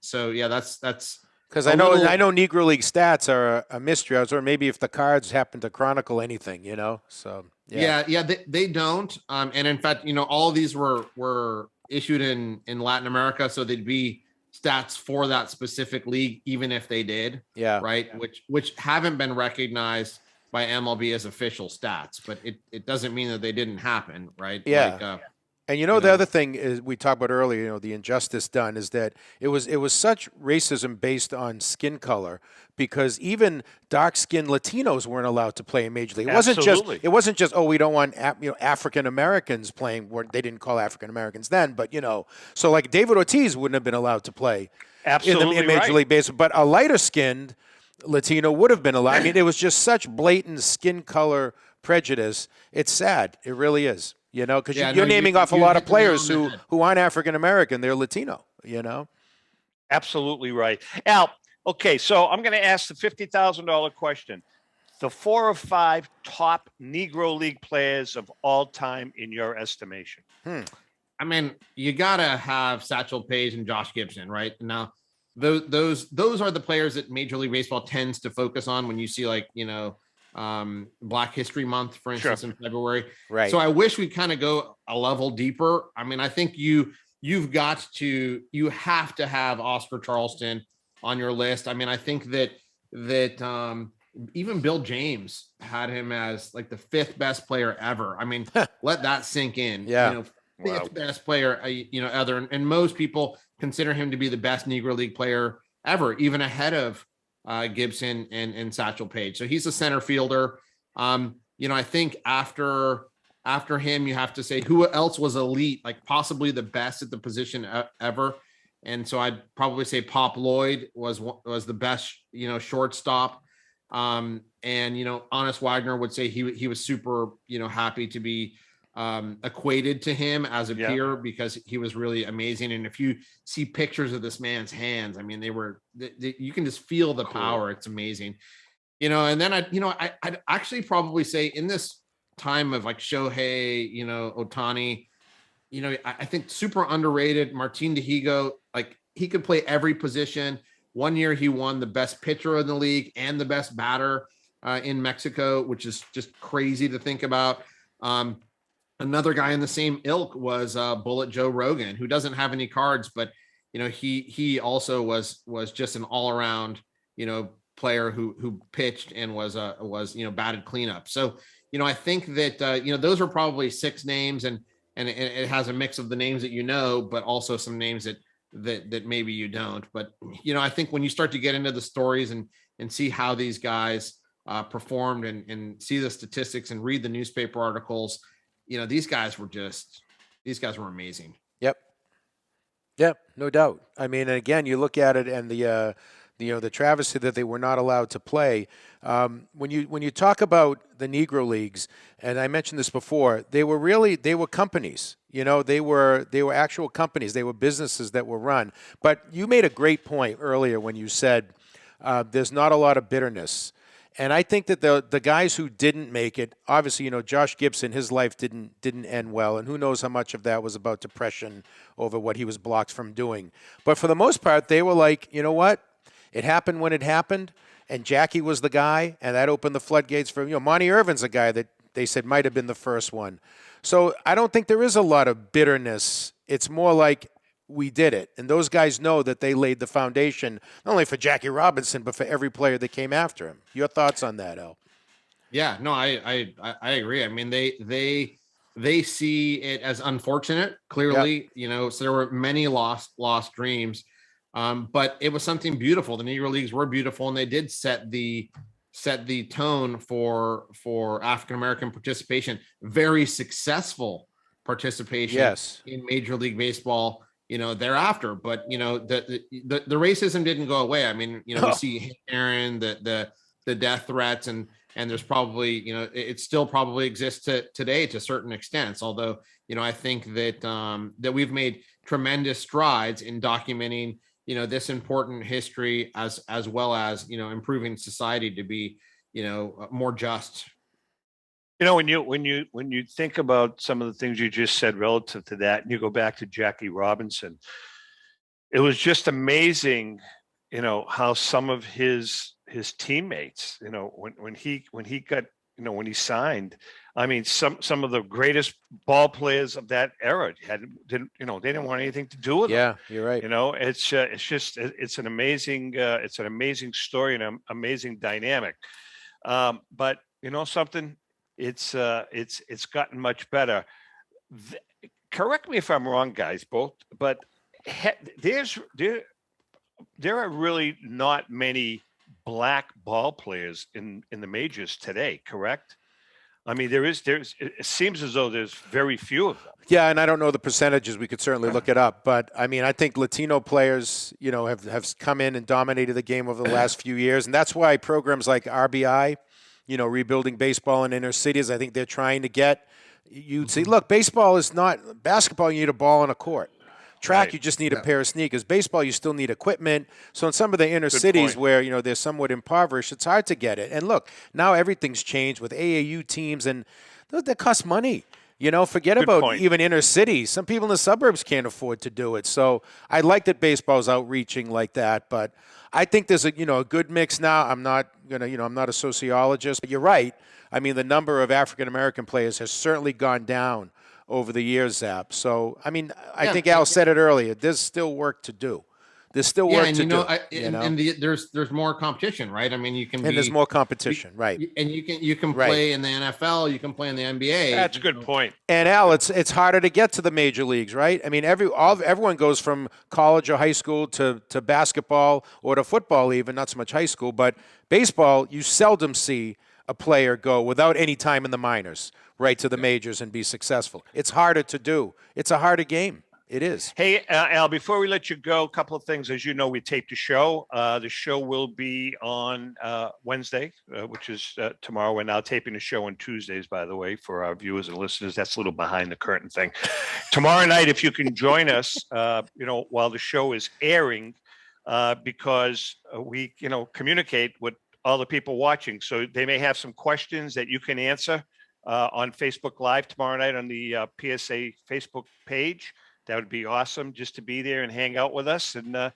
So yeah, that's because I know Negro League stats are a mystery. I was wondering maybe if the cards happen to chronicle anything, So Yeah, they don't. And in fact, all of these were issued in Latin America, so they'd be stats for that specific league, even if they did. Yeah. Right. Which haven't been recognized by MLB as official stats, but it doesn't mean that they didn't happen. Right. Yeah. And the other thing is we talked about earlier, the injustice done is that it was such racism based on skin color, because even dark-skinned Latinos weren't allowed to play in Major League. It wasn't just we don't want African Americans playing. They didn't call African Americans then, but so like David Ortiz wouldn't have been allowed to play in Major League Baseball, but a lighter-skinned Latino would have been allowed. I mean, it was just such blatant skin color prejudice. It's sad. It really is. Because you're naming off a lot of players who aren't African American, they're Latino. Absolutely right, Al. Okay, so I'm going to ask the $50,000 question: the 4 or 5 top Negro League players of all time in your estimation. I mean, you gotta have Satchel Paige and Josh Gibson, right? Now, those are the players that Major League Baseball tends to focus on when you see Black History Month, for instance, in February. Right. So I wish we'd kind of go a level deeper. I mean, I think you have to have Oscar Charleston on your list. I mean, I think that even Bill James had him as like the 5th best player ever. I mean, let that sink in. Yeah. 5th best player, other, and most people consider him to be the best Negro League player ever, even ahead of Gibson and Satchel Paige. So he's a center fielder. I think after him, you have to say who else was elite, like possibly the best at the position ever. And so I'd probably say Pop Lloyd was the best, shortstop. And Honest Wagner would say he was super, happy to be equated to him as a peer, because he was really amazing. And if you see pictures of this man's hands, I mean, you can just feel the power. It's amazing, and then I'd actually probably say in this time of like Shohei, Ohtani, I think super underrated Martin Dihigo. Like, he could play every position. One year he won the best pitcher in the league and the best batter in Mexico, which is just crazy to think about. Another guy in the same ilk was Bullet Joe Rogan, who doesn't have any cards, but he also was just an all around player who pitched and was batted cleanup. So I think that those are probably 6 names, and it has a mix of the names that but also some names that maybe you don't. But I think when you start to get into the stories and see how these guys performed and see the statistics and read the newspaper articles. These guys were amazing. Yep, no doubt. I mean, again, you look at it and the travesty that they were not allowed to play. When you talk about the Negro Leagues, and I mentioned this before, they were companies. They were actual companies. They were businesses that were run. But you made a great point earlier when you said there's not a lot of bitterness. And I think that the guys who didn't make it, obviously, Josh Gibson, his life didn't end well, and who knows how much of that was about depression over what he was blocked from doing. But for the most part, they were like, you know what? It happened when it happened, and Jackie was the guy, and that opened the floodgates for Monty Irvin's a guy that they said might have been the first one. So I don't think there is a lot of bitterness. It's more like we did it. And those guys know that they laid the foundation, not only for Jackie Robinson, but for every player that came after him. Your thoughts on that, Al? Yeah, no, I agree. I mean, they see it as unfortunate, clearly, so there were many lost dreams. But it was something beautiful. The Negro Leagues were beautiful, and they did set the tone for African-American participation, very successful participation in Major League Baseball, thereafter. But, the racism didn't go away. I mean, we see Aaron, the death threats, and there's probably, it still probably exists today to certain extents. Although, I think that we've made tremendous strides in documenting, this important history as well as, improving society to be, more just. When you think about some of the things you just said relative to that, and you go back to Jackie Robinson, it was just amazing, how some of his teammates, when he got, when he signed, I mean, some of the greatest ball players of that era didn't they didn't want anything to do with them. Yeah, you're right. It's an amazing story and an amazing dynamic. But you know something, it's gotten much better. Correct me if I'm wrong, guys, both, but there are really not many black ball players in the majors today, correct? I mean, it seems as though there's very few of them. Yeah, and I don't know the percentages. We could certainly look it up. But, I mean, I think Latino players, have come in and dominated the game over the last few years. And that's why programs like RBI, rebuilding baseball in inner cities, I think they're trying to get you to see, look, baseball is not – basketball, you need a ball on a court. Track, you just need a pair of sneakers. Baseball, you still need equipment. So in some of the inner cities where, they're somewhat impoverished, it's hard to get it. And look, now everything's changed with AAU teams, and that cost money. Forget about even inner cities. Some people in the suburbs can't afford to do it. So I like that baseball's outreaching like that. But I think there's a good mix now. I'm not a sociologist, but you're right. I mean, the number of African-American players has certainly gone down over the years, Zap. So, I mean, I think Al said it earlier. There's still work to do. There's still work to do. And there's more competition, right? I mean, there's more competition, right? And you can play in the NFL, you can play in the NBA. That's a good point. And Al, it's harder to get to the major leagues, right? I mean, everyone goes from college or high school to basketball or to football, even not so much high school, but baseball. You seldom see a player go without any time in the minors right to the majors and be successful. It's harder to do. It's a harder game. It is. Hey, Al, before we let you go, a couple of things. As you know, we taped the show. The show will be on Wednesday, which is tomorrow. We're now taping the show on Tuesdays, by the way, for our viewers and listeners. That's a little behind the curtain thing. Tomorrow night, if you can join us, while the show is airing, because we, communicate with all the people watching. So they may have some questions that you can answer on Facebook Live tomorrow night on the PSA Facebook page. That would be awesome, just to be there and hang out with us and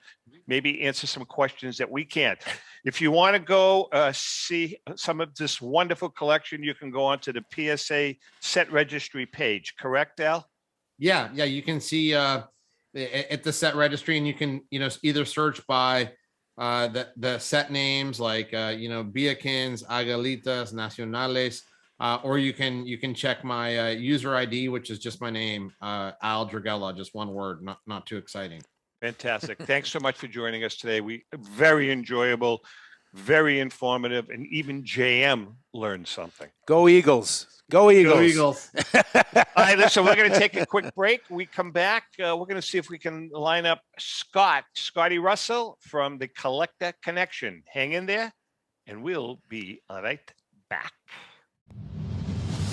maybe answer some questions that we can't. If you want to go see some of this wonderful collection, you can go onto the PSA set registry page. Correct, Al? Yeah. You can see at the set registry, and you can either search by the set names like Biakins, Agalitas, Nacionales. Or you can check my user ID, which is just my name, Al Jurgela, just one word, not too exciting. Fantastic. Thanks so much for joining us today. Very enjoyable, very informative, and even JM learned something. Go Eagles. Go Eagles. Go Eagles. All right, listen, we're going to take a quick break. We come back. We're going to see if we can line up Scotty Russell from the Collector Connection. Hang in there, and we'll be right back.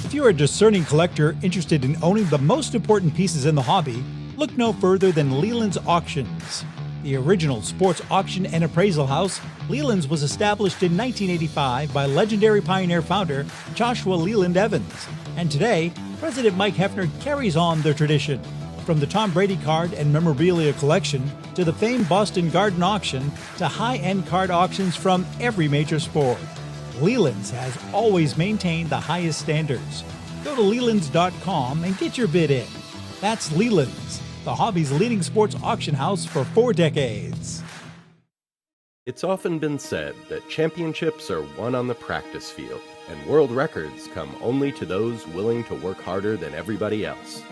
If you're a discerning collector interested in owning the most important pieces in the hobby, look no further than Leland's Auctions. The original sports auction and appraisal house, Leland's was established in 1985 by legendary Pioneer founder Joshua Leland Evans. And today, President Mike Hefner carries on the tradition. From the Tom Brady card and memorabilia collection to the famed Boston Garden Auction to high-end card auctions from every major sport, Leland's has always maintained the highest standards. Go to Lelands.com and get your bid in. That's Leland's, the hobby's leading sports auction house for 4 decades. It's often been said that championships are won on the practice field, and world records come only to those willing to work harder than everybody else.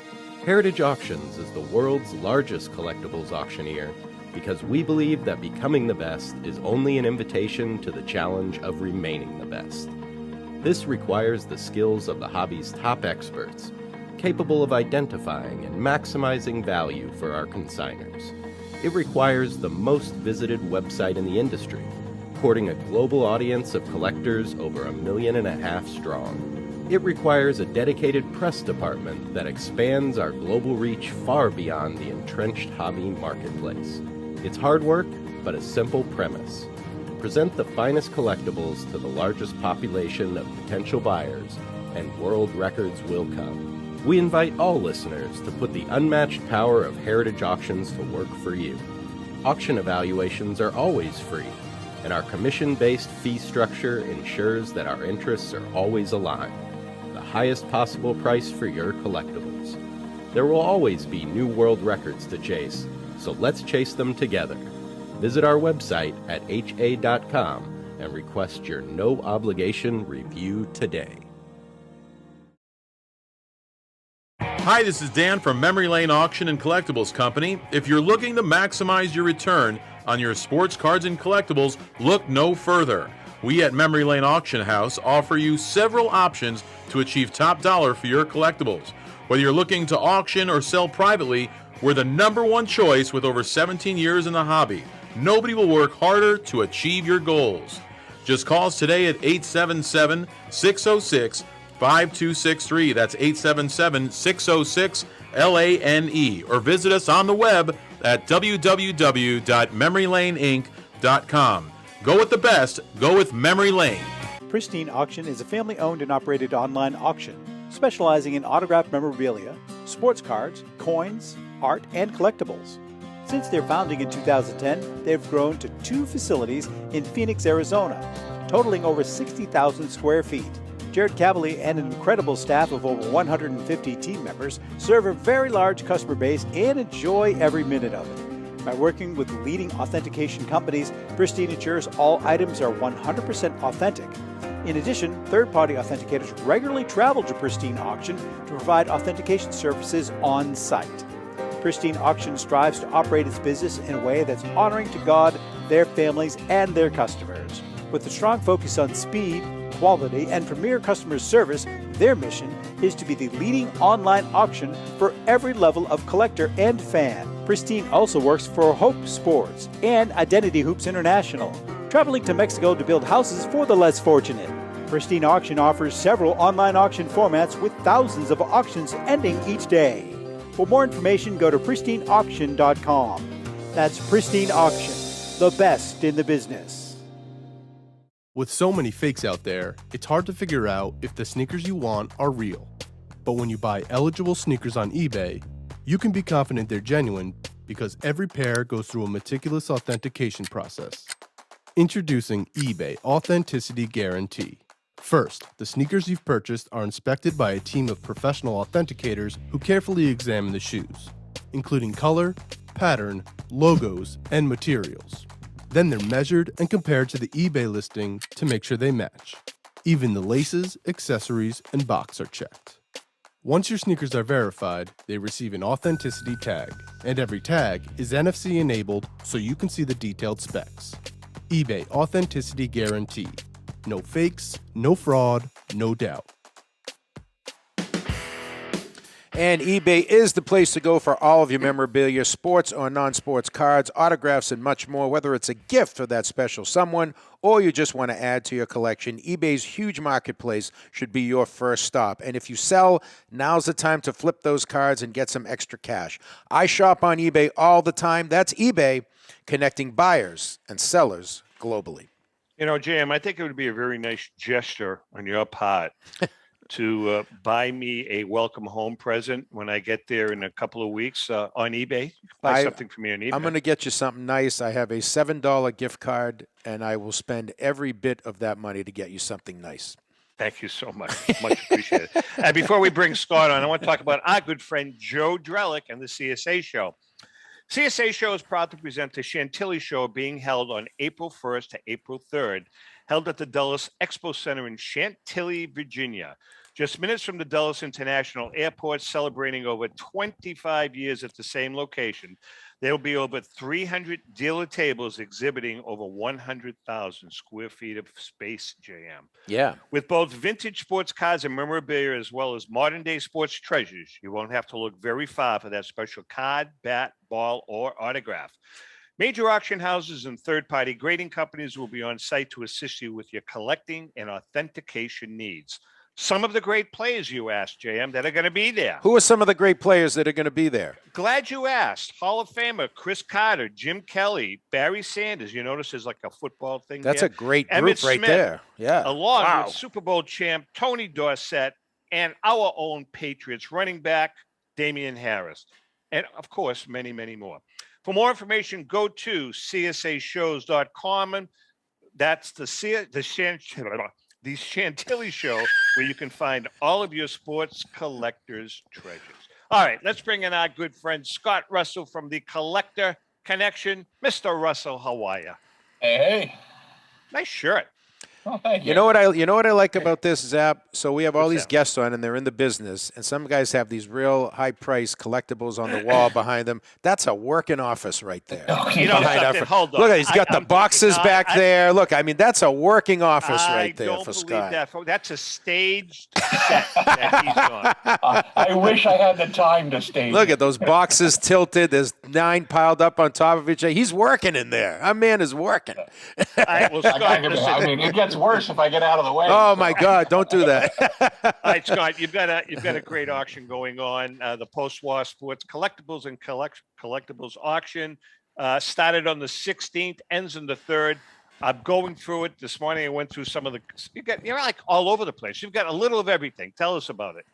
Heritage Auctions is the world's largest collectibles auctioneer because we believe that becoming the best is only an invitation to the challenge of remaining the best. This requires the skills of the hobby's top experts, capable of identifying and maximizing value for our consigners. It requires the most visited website in the industry, courting a global audience of collectors over 1.5 million strong. It requires a dedicated press department that expands our global reach far beyond the entrenched hobby marketplace. It's hard work, but a simple premise. Present the finest collectibles to the largest population of potential buyers, and world records will come. We invite all listeners to put the unmatched power of Heritage Auctions to work for you. Auction evaluations are always free, and our commission-based fee structure ensures that our interests are always aligned. The highest possible price for your collectibles. There will always be new world records to chase, so let's chase them together. Visit our website at ha.com and request your no-obligation review today. Hi, this is Dan from Memory Lane Auction and Collectibles Company. If you're looking to maximize your return on your sports cards and collectibles, look no further. We at Memory Lane Auction House offer you several options to achieve top dollar for your collectibles. Whether you're looking to auction or sell privately, we're the #1 choice with over 17 years in the hobby. Nobody will work harder to achieve your goals. Just call us today at 877-606-5263. That's 877-606-LANE. Or visit us on the web at www.memorylaneinc.com. Go with the best. Go with Memory Lane. Pristine Auction is a family-owned and operated online auction specializing in autographed memorabilia, sports cards, coins, art, and collectibles. Since their founding in 2010, they've grown to 2 facilities in Phoenix, Arizona, totaling over 60,000 square feet. Jared Cavalier and an incredible staff of over 150 team members serve a very large customer base and enjoy every minute of it. By working with leading authentication companies, Pristine ensures all items are 100% authentic. In addition, third-party authenticators regularly travel to Pristine Auction to provide authentication services on site. Pristine Auction strives to operate its business in a way that's honoring to God, their families, and their customers. With a strong focus on speed, quality, and premier customer service, their mission is to be the leading online auction for every level of collector and fan. Pristine also works for Hope Sports and Identity Hoops International, traveling to Mexico to build houses for the less fortunate. Pristine Auction offers several online auction formats with thousands of auctions ending each day. For more information, go to pristineauction.com. That's Pristine Auction, the best in the business. With so many fakes out there, it's hard to figure out if the sneakers you want are real. But when you buy eligible sneakers on eBay, you can be confident they're genuine because every pair goes through a meticulous authentication process. Introducing eBay Authenticity Guarantee. First, the sneakers you've purchased are inspected by a team of professional authenticators who carefully examine the shoes, including color, pattern, logos, and materials. Then they're measured and compared to the eBay listing to make sure they match. Even the laces, accessories, and box are checked. Once your sneakers are verified, they receive an authenticity tag, and every tag is NFC enabled so you can see the detailed specs. eBay Authenticity Guarantee. No fakes, no fraud, no doubt. And eBay is the place to go for all of your memorabilia, sports or non-sports cards, autographs, and much more. Whether it's a gift for that special someone or you just want to add to your collection, eBay's huge marketplace should be your first stop. And if you sell, now's the time to flip those cards and get some extra cash. I shop on eBay all the time. That's eBay, connecting buyers and sellers globally. You know, Jam, I think it would be a very nice gesture on your part to buy me a welcome home present when I get there in a couple of weeks on eBay. Buy something for me on eBay. I'm going to get you something nice. I have a $7 gift card, and I will spend every bit of that money to get you something nice. Thank you so much. Much appreciated. And before we bring Scott on, I want to talk about our good friend Joe Drellick and the CSA Show. CSA Show is proud to present the Chantilly Show being held on April 1st to April 3rd, held at the Dulles Expo Center in Chantilly, Virginia. Just minutes from the Dulles International Airport, celebrating over 25 years at the same location. There will be over 300 dealer tables exhibiting over 100,000 square feet of space, JM. Yeah. With both vintage sports cards and memorabilia, as well as modern-day sports treasures, you won't have to look very far for that special card, bat, ball, or autograph. Major auction houses and third-party grading companies will be on site to assist you with your collecting and authentication needs. Some of the great players, you asked, JM, that are going to be there. Who are some of the great players that are going to be there? Glad you asked. Hall of Famer Chris Carter, Jim Kelly, Barry Sanders. You notice there's like a football thing That's here. A great Emmett group right Smith, there. Yeah. Along with Super Bowl champ Tony Dorsett and our own Patriots running back Damian Harris. And, of course, many, many more. For more information, go to csashows.com. And that's the the Chantilly Show, where you can find all of your sports collectors' treasures. All right, let's bring in our good friend Scott Russell from the Collector Connection. Mr. Russell, how are you? Hey. Nice shirt. Oh, thank you. You know what I like about this, Zap? So we have all What's these that? guests on, and they're in the business, and some guys have these real high-priced collectibles on the wall behind them. That's a working office right there. You know Behind something? our- Hold on. Look, he's got the boxes back there. Look, I mean, that's a working office right there for Scott. I don't believe that. That's a staged set that he's on. I wish I had the time to stage. Look at those boxes tilted. There's 9 piled up on top of each other. He's working in there. Our man is working. All right, well, Scott, I mean, it gets worse if I get out of the way. Oh my God! Don't do that. all right, Scott, you've got a great auction going on. The post-war sports collectibles and collectibles auction started on the 16th, ends on the 3rd. I'm going through it this morning. I went through some of the. You're like all over the place. You've got a little of everything. Tell us about it.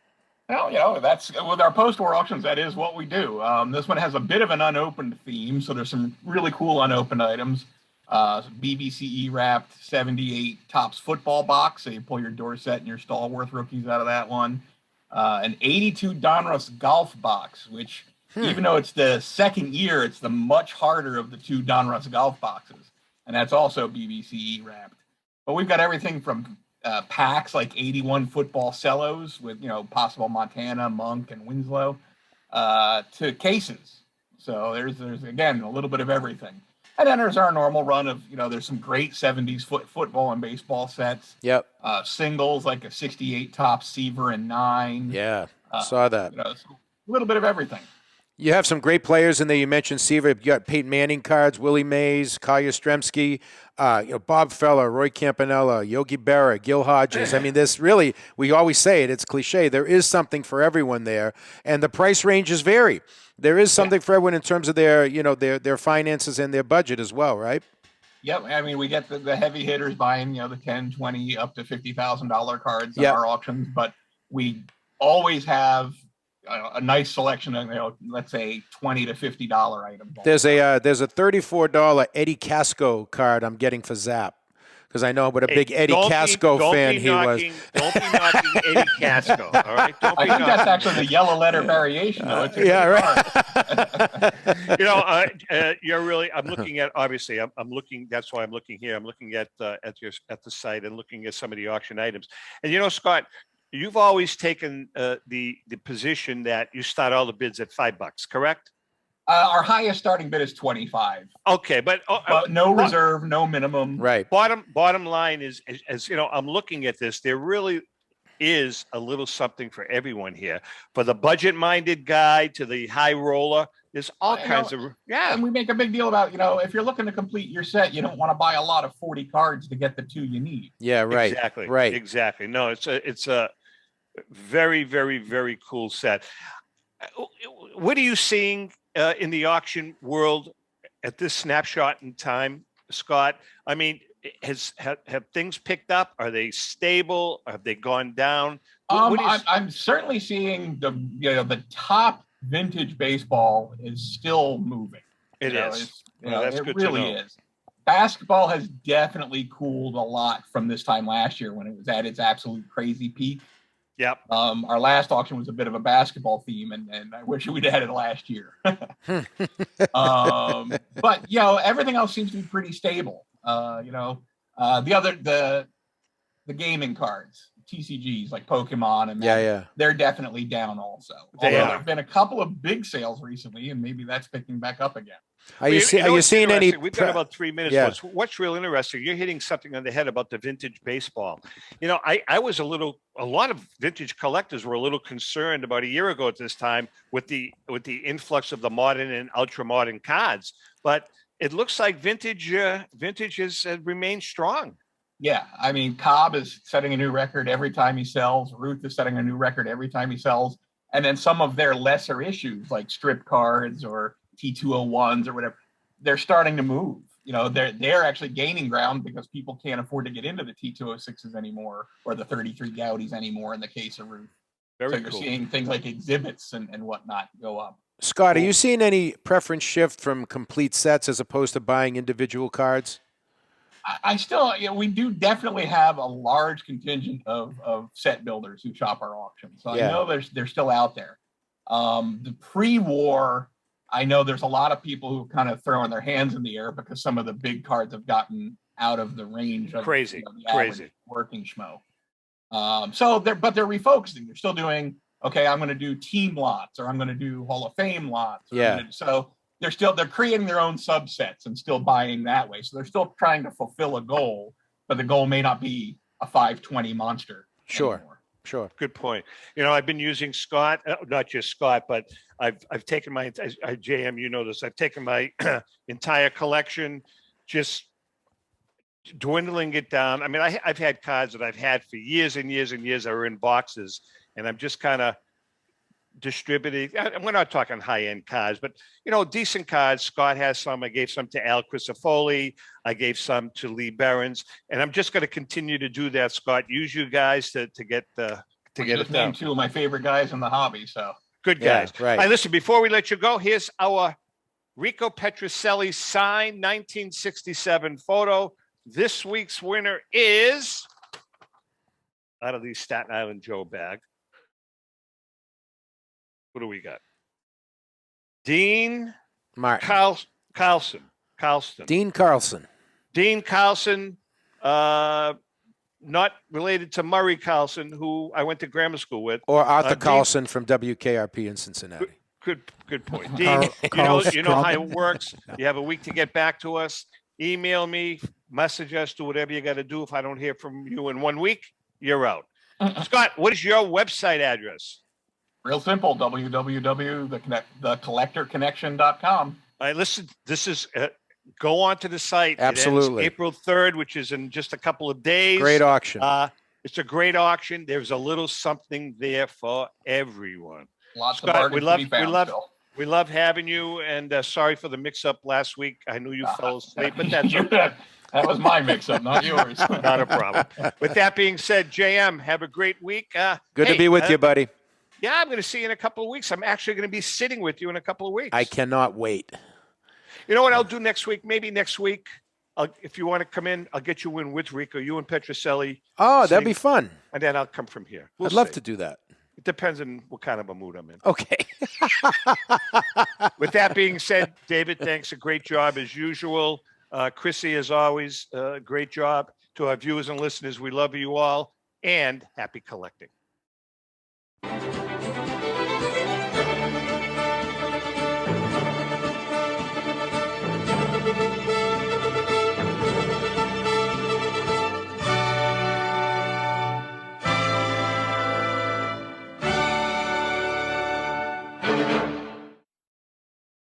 Well, that's with our post-war auctions. That is what we do. This one has a bit of an unopened theme, so there's some really cool unopened items. BBCE wrapped 78 Topps football box. So you pull your Dorsett and your Stallworth rookies out of that one. An 82 Donruss golf box, which even though it's the second year, it's the much harder of the 2 Donruss golf boxes. And that's also BBCE wrapped. But we've got everything from packs like 81 football cellos with, possible Montana, Monk, and Winslow to cases. So there's again, a little bit of everything. And then there's our normal run of, there's some great 70s football and baseball sets. Yep. Singles like a 68 Topps Seaver and 9. Yeah, saw that. A little bit of everything. You have some great players in there. You mentioned Seaver. You got Peyton Manning cards, Willie Mays, Kyle Yastrzemski, Bob Feller, Roy Campanella, Yogi Berra, Gil Hodges. I mean, this really, we always say it, it's cliche. There is something for everyone there, and the price ranges vary. There is something for everyone in terms of their, their finances and their budget as well, right? Yep. I mean, we get the heavy hitters buying, the 10, 20, up to $50,000 cards in our auctions, but we always have a nice selection of, let's say $20 to $50 items. There's a $34 Eddie Casco card I'm getting for Zap. Because I know what a big Eddie Casco fan he was. Don't be knocking Eddie Casco, all right? I think that's actually the yellow letter variation, though. Yeah, right. You're really. I'm looking at. Obviously, I'm looking. That's why I'm looking here. I'm looking at the site and looking at some of the auction items. And Scott, you've always taken the position that you start all the bids at $5, correct? Our highest starting bid is 25. Okay, but no reserve, no minimum. Right. Bottom line is, as I'm looking at this, there really is a little something for everyone here. For the budget-minded guy to the high roller, there's all kinds of And we make a big deal about if you're looking to complete your set, you don't want to buy a lot of 40 cards to get the 2 you need. Yeah, right. Exactly. Right. Exactly. No, it's a very, very, very cool set. What are you seeing in the auction world at this snapshot in time, Scott? I mean, have things picked up? Are they stable? Have they gone down? I'm certainly seeing the top vintage baseball is still moving. It is. That's good really to know. Is. Basketball has definitely cooled a lot from this time last year when it was at its absolute crazy peak. Yep. Our last auction was a bit of a basketball theme, and I wish we'd had it last year. But everything else seems to be pretty stable. The gaming cards, TCGs like Pokemon and they're definitely down also. There have been a couple of big sales recently, and maybe that's picking back up again. Are you seeing any? We've got about 3 minutes. Yeah. What's real interesting? You're hitting something on the head about the vintage baseball. I was a lot of vintage collectors were a little concerned about a year ago at this time with the influx of the modern and ultra modern cards, but it looks like vintage has remained strong. Yeah, I mean, Cobb is setting a new record every time he sells. Ruth is setting a new record every time he sells, and then some of their lesser issues like strip cards or T201s or whatever, they're starting to move. They're actually gaining ground because people can't afford to get into the T206s anymore or the 33 Gaudis anymore in the case of Ruth. So you're seeing things like exhibits and whatnot go up. Scott, are you seeing any preference shift from complete sets as opposed to buying individual cards? I still, we do definitely have a large contingent of set builders who shop our auctions. So I know they're still out there. The pre-war, I know there's a lot of people who are kind of throwing their hands in the air because some of the big cards have gotten out of the range of crazy working schmo. But they're refocusing. They're still doing, okay, I'm going to do team lots, or I'm going to do Hall of Fame lots. So they're creating their own subsets and still buying that way. So they're still trying to fulfill a goal, but the goal may not be a 520 monster. Sure. Good point. I've been using Scott, not just Scott, but I've taken my JM. You know this. I've taken my entire collection, just dwindling it down. I mean, I've had cards that I've had for years and years and years that are in boxes, and I'm just kind of distributing. We're not talking high-end cards, but decent cards. Scott has some. I gave some to Al Crisafoli. I gave some to Lee Behrens, and I'm just going to continue to do that. Scott, use you guys to get it down. Two of my favorite guys in the hobby. So good guys. Right. Hey, listen, before we let you go, here's our Rico Petrocelli signed 1967 photo. This week's winner is, out of the Staten Island Joe bag, what do we got? Dean Carlson. Dean Carlson. Dean Carlson, not related to Murray Carlson, who I went to grammar school with. Or Arthur Carlson from WKRP in Cincinnati. Good point. Dean, you know how it works. You have a week to get back to us. Email me, message us, do whatever you got to do. If I don't hear from you in 1 week, you're out. Scott, what is your website address? Real simple, www.thecollectorconnection.com. All right, listen, this is, go on to the site. Absolutely. It ends April 3rd, which is in just a couple of days. Great auction. It's a great auction. There's a little something there for everyone. Lots Scott, of bargains to be found. We love having you, and sorry for the mix-up last week. I knew you fell asleep, but that's that was my mix-up, not yours. Not a problem. With that being said, JM, have a great week. Good to be with you, buddy. Yeah, I'm going to see you in a couple of weeks. I'm actually going to be sitting with you in a couple of weeks. I cannot wait. You know what I'll do next week? Maybe next week, if you want to come in, I'll get you in with Rico, you and Petrocelli. Oh, that'd be fun. And then I'll come from here. I'd love to do that. It depends on what kind of a mood I'm in. Okay. With that being said, David, thanks. A great job as usual. Chrissy, as always, great job. To our viewers and listeners, we love you all, and happy collecting.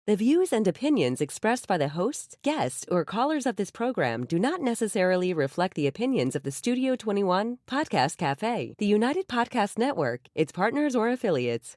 The views and opinions expressed by the hosts, guests, or callers of this program do not necessarily reflect the opinions of the Studio 21 Podcast Cafe, the United Podcast Network, its partners, or affiliates.